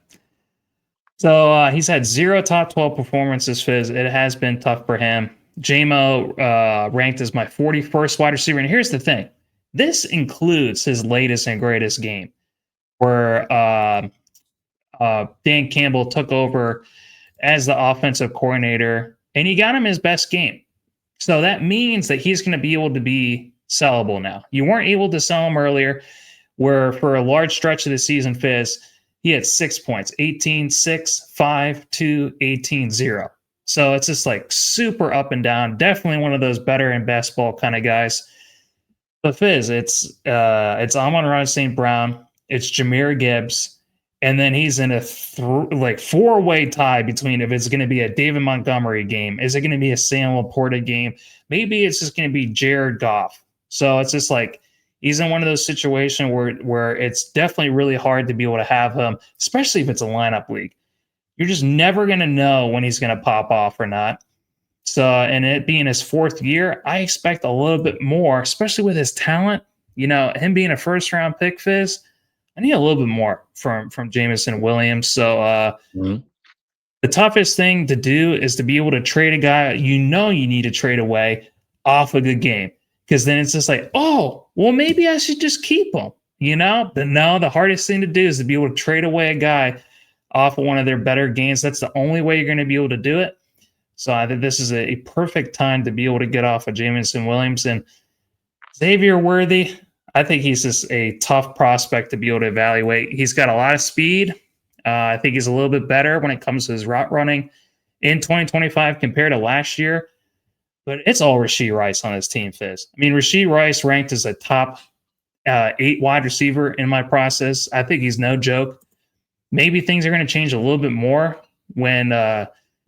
So he's had 0 top 12 performances, Fizz. It has been tough for him. JMO ranked as my 41st wide receiver. And here's the thing. This includes his latest and greatest game where Dan Campbell took over as the offensive coordinator, and he got him his best game. So that means that he's going to be able to be sellable now. You weren't able to sell him earlier, where for a large stretch of the season, Fizz, he had 6 points, 18, 6, 5, 2, 18, 0. So it's just like super up and down. Definitely one of those better in basketball kind of guys. But Fizz, it's Amon-Ra St. Brown, it's Jahmyr Gibbs, and then he's in a 4-way tie between if it's going to be a David Montgomery game, is it going to be a Sam Laporta game? Maybe it's just going to be Jared Goff. So it's just like he's in one of those situations where it's definitely really hard to be able to have him, especially if it's a lineup league. you're just never going to know when he's going to pop off or not. So, and it being his fourth year, I expect a little bit more, especially with his talent. You know, him being a first round pick, Fizz, I need a little bit more from Jameson Williams. So, Mhm. the toughest thing to do is to be able to trade a guy you know you need to trade away off a good game. Because then it's just like, oh, well, maybe I should just keep him. You know, but no, the hardest thing to do is to be able to trade away a guy off of one of their better games. That's the only way you're going to be able to do it. So I think this is a perfect time to be able to get off of Jameson Williams and Xavier Worthy. I think he's just a tough prospect to be able to evaluate. He's got a lot of speed. I think he's a little bit better when it comes to his route running in 2025 compared to last year. But it's all Rashee Rice on his team, Fizz. I mean, Rashee Rice ranked as a top 8 wide receiver in my process. I think he's no joke. Maybe things are going to change a little bit more when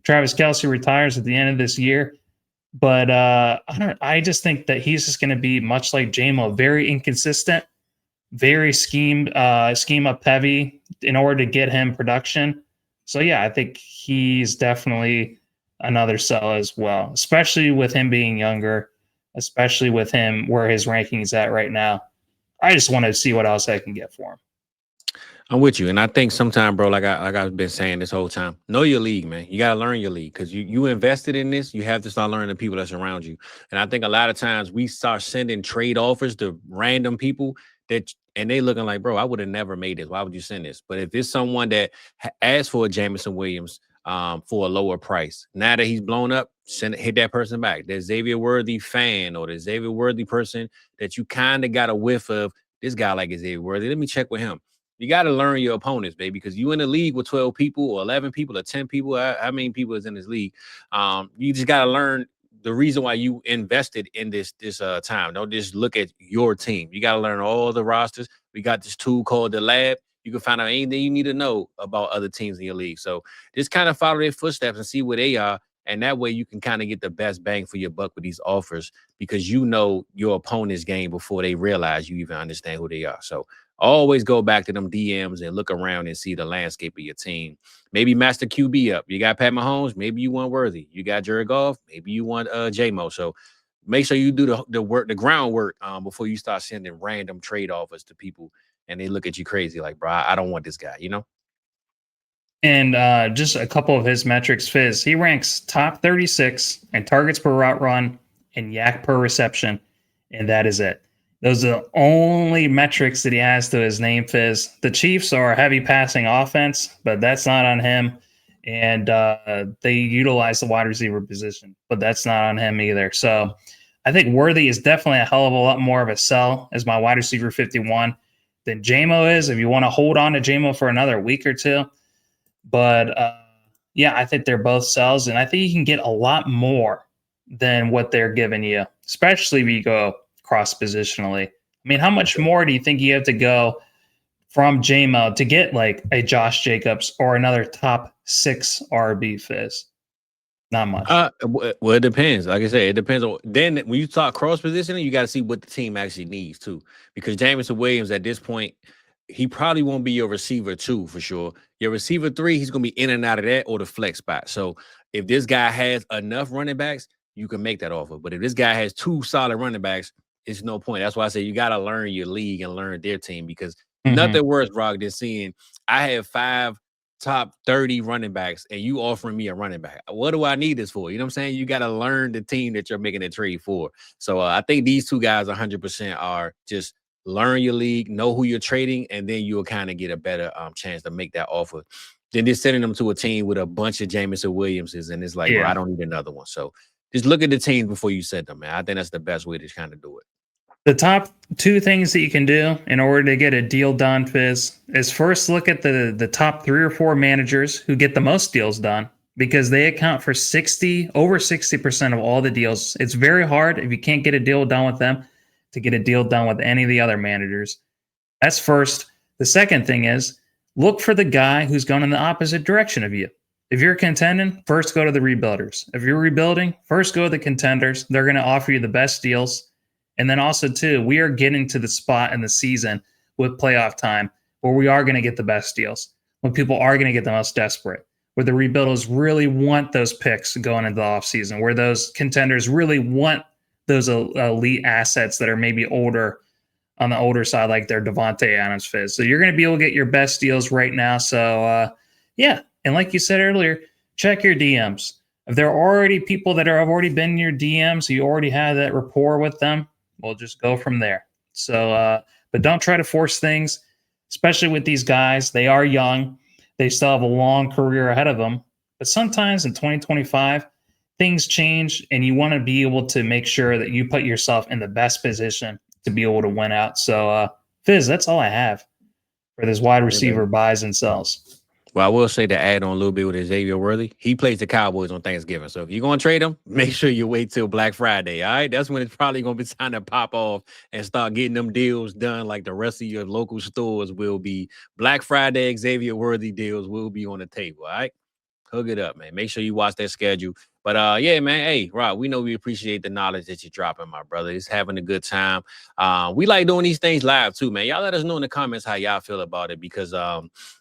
Travis Kelce retires at the end of this year. But I just think that he's just going to be much like JMO, very inconsistent, very scheme up heavy in order to get him production. So yeah, I think he's definitely another sell as well, especially with him being younger, especially with him where his ranking is at right now. I just want to see what else I can get for him. I'm with you, and I think sometimes, bro, like I've been saying this whole time, know your league, man. You gotta learn your league because you invested in this. You have to start learning the people that's around you. And I think a lot of times we start sending trade offers to random people and they looking like, bro, I would have never made this. Why would you send this? But if it's someone that asked for a Jameson Williams for a lower price, now that he's blown up, hit that person back. There's Xavier Worthy fan or the Xavier Worthy person that you kind of got a whiff of. This guy like Xavier Worthy. Let me check with him. You got to learn your opponents, baby, because you in the league with 12 people or 11 people or 10 people. How many people is in this league? You just got to learn the reason why you invested in this time. Don't just look at your team. You got to learn all the rosters. We got this tool called the lab. You can find out anything you need to know about other teams in your league. So just kind of follow their footsteps and see where they are. And that way you can kind of get the best bang for your buck with these offers because you know your opponent's game before they realize you even understand who they are. So always go back to them DMs and look around and see the landscape of your team. Maybe match the QB up. You got Pat Mahomes, maybe you want Worthy. You got Jared Goff, maybe you want JMO. So make sure you do the work, the groundwork before you start sending random trade offers to people and they look at you crazy like, bro, I don't want this guy, you know? And just a couple of his metrics, Fizz. He ranks top 36 in targets per route run and yak per reception, and that is it. Those are the only metrics that he has to his name, Fizz. The Chiefs are a heavy passing offense, but that's not on him. And they utilize the wide receiver position, but that's not on him either. So I think Worthy is definitely a hell of a lot more of a sell as my wide receiver 51 than JMO is. If you want to hold on to JMO for another week or two. But yeah, I think they're both sells, and I think you can get a lot more than what they're giving you, especially if you go cross positionally. I mean, how much more do you think you have to go from JMO to get like a Josh Jacobs or another top 6 RB Fizz? Not much. Well, it depends. Like I said, it depends on. Then when you talk cross positioning, you got to see what the team actually needs too. Because Jameson Williams at this point, he probably won't be your receiver 2 for sure. Your receiver 3, he's gonna be in and out of that or the flex spot. So if this guy has enough running backs, you can make that offer. But if this guy has 2 solid running backs, it's no point. That's why I say you got to learn your league and learn their team because nothing worse, Rock, than seeing I have 5 top 30 running backs and you offering me a running back. What do I need this for? You know what I'm saying? You got to learn the team that you're making a trade for. So I think these two guys 100% are just learn your league, know who you're trading, and then you'll kind of get a better chance to make that offer than just sending them to a team with a bunch of Jameson Williamses. And it's like, bro, I don't need another one. So just look at the teams before you send them, man. I think that's the best way to kind of do it. The top 2 things that you can do in order to get a deal done, Fizz, is first look at the top 3 or 4 managers who get the most deals done because they account for over 60% of all the deals. It's very hard if you can't get a deal done with them to get a deal done with any of the other managers. That's first. The second thing is look for the guy who's going in the opposite direction of you. If you're contending, first go to the rebuilders. If you're rebuilding, first go to the contenders. They're going to offer you the best deals. And then also, too, we are getting to the spot in the season with playoff time where we are going to get the best deals, when people are going to get the most desperate. where the rebuilders really want those picks going into the offseason, where those contenders really want those elite assets that are maybe older on the older side, like their Devontae Adams, Fizz. So you're going to be able to get your best deals right now. So, yeah. And like you said earlier, check your DMs. If there are already people that have already been in your DMs, you already have that rapport with them, we'll just go from there. So, but don't try to force things, especially with these guys. They are young. They still have a long career ahead of them. But sometimes in 2025, things change, and you want to be able to make sure that you put yourself in the best position to be able to win out. So, Fizz, that's all I have for this wide receiver buys and sells. Well, I will say to add on a little bit with Xavier Worthy, he plays the Cowboys on Thanksgiving. So if you're going to trade him, make sure you wait till Black Friday, all right? That's when it's probably going to be time to pop off and start getting them deals done like the rest of your local stores will be. Black Friday Xavier Worthy deals will be on the table, all right? Hook it up, man. Make sure you watch that schedule. But yeah, man. Hey, Rob, we know we appreciate the knowledge that you're dropping, my brother. It's having a good time. We like doing these things live too, man. Y'all let us know in the comments how y'all feel about it because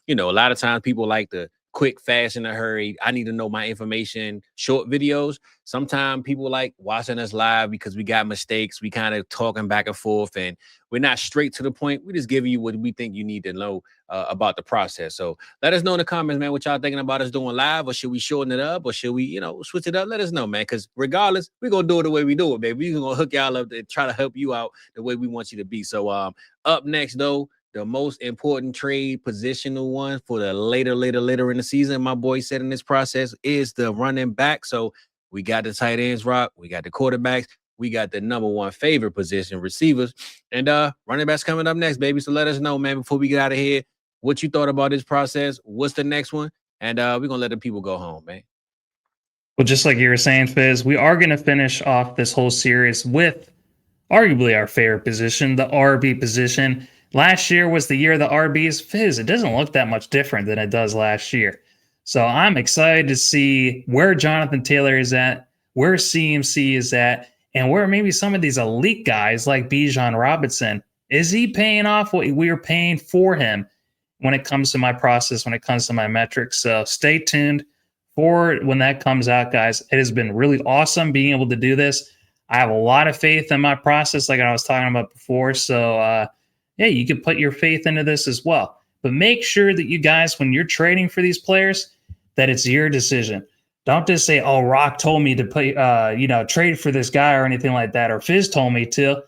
you know, a lot of times people like the quick, fast, in a hurry. I need to know my information, short videos. Sometimes people like watching us live because we got mistakes. We kind of talking back and forth and we're not straight to the point. We just giving you what we think you need to know about the process. So let us know in the comments, man, what y'all thinking about us doing live, or should we shorten it up, or should we, you know, switch it up? Let us know, man, because regardless, we're going to do it the way we do it, baby. We're going to hook y'all up and try to help you out the way we want you to be. So up next, though, the most important trade positional one for the later in the season, my boy said in this process, is the running back. So we got the tight ends, Rock. We got the quarterbacks. We got the number one favorite position, receivers. And running backs coming up next, baby. So let us know, man, before we get out of here, what you thought about this process. What's the next one? And we're going to let the people go home, man. Well, just like you were saying, Fizz, we are going to finish off this whole series with arguably our favorite position, the RB position. Last year was the year of the RBs. Fizz, it doesn't look that much different than it does last year. So I'm excited to see where Jonathan Taylor is at, where CMC is at, and where maybe some of these elite guys like Bijan Robinson, is he paying off what we were paying for him when it comes to my process, when it comes to my metrics? So stay tuned for when that comes out, guys. It has been really awesome being able to do this. I have a lot of faith in my process, like I was talking about before. So, yeah, you can put your faith into this as well. But make sure that you guys, when you're trading for these players, that it's your decision. Don't just say, oh, Rock told me to play, trade for this guy or anything like that, or Fizz told me to.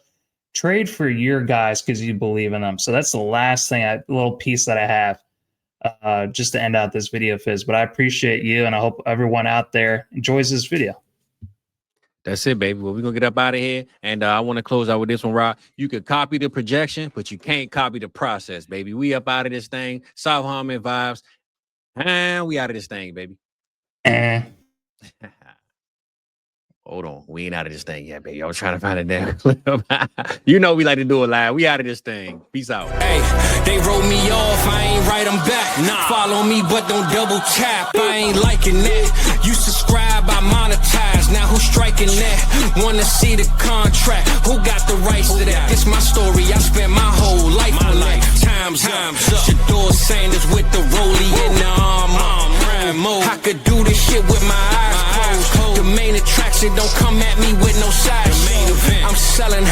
Trade for your guys because you believe in them. So that's the last thing, little piece that I have just to end out this video, Fizz. But I appreciate you, and I hope everyone out there enjoys this video. That's it, baby. Well, we're going to get up out of here. And I want to close out with this one, Rob. You could copy the projection, but you can't copy the process, baby. We up out of this thing. South Harmon Vibes. And we out of this thing, baby. Hold on. We ain't out of this thing yet, baby. I was trying to find a damn clip. You know we like to do it live. We out of this thing. Peace out. Hey, they wrote me off. I ain't write them back. Nah. Follow me, but don't double tap. I ain't liking that. You subscribe, I monetize. Now who's striking that? Wanna see the contract? Who got the rights to that? It's my story. I spent my whole life on that. Time's up. Shador Sanders with the rollie in the armor. I could do this shit with my eyes closed. The main attraction don't come at me with no side. I'm selling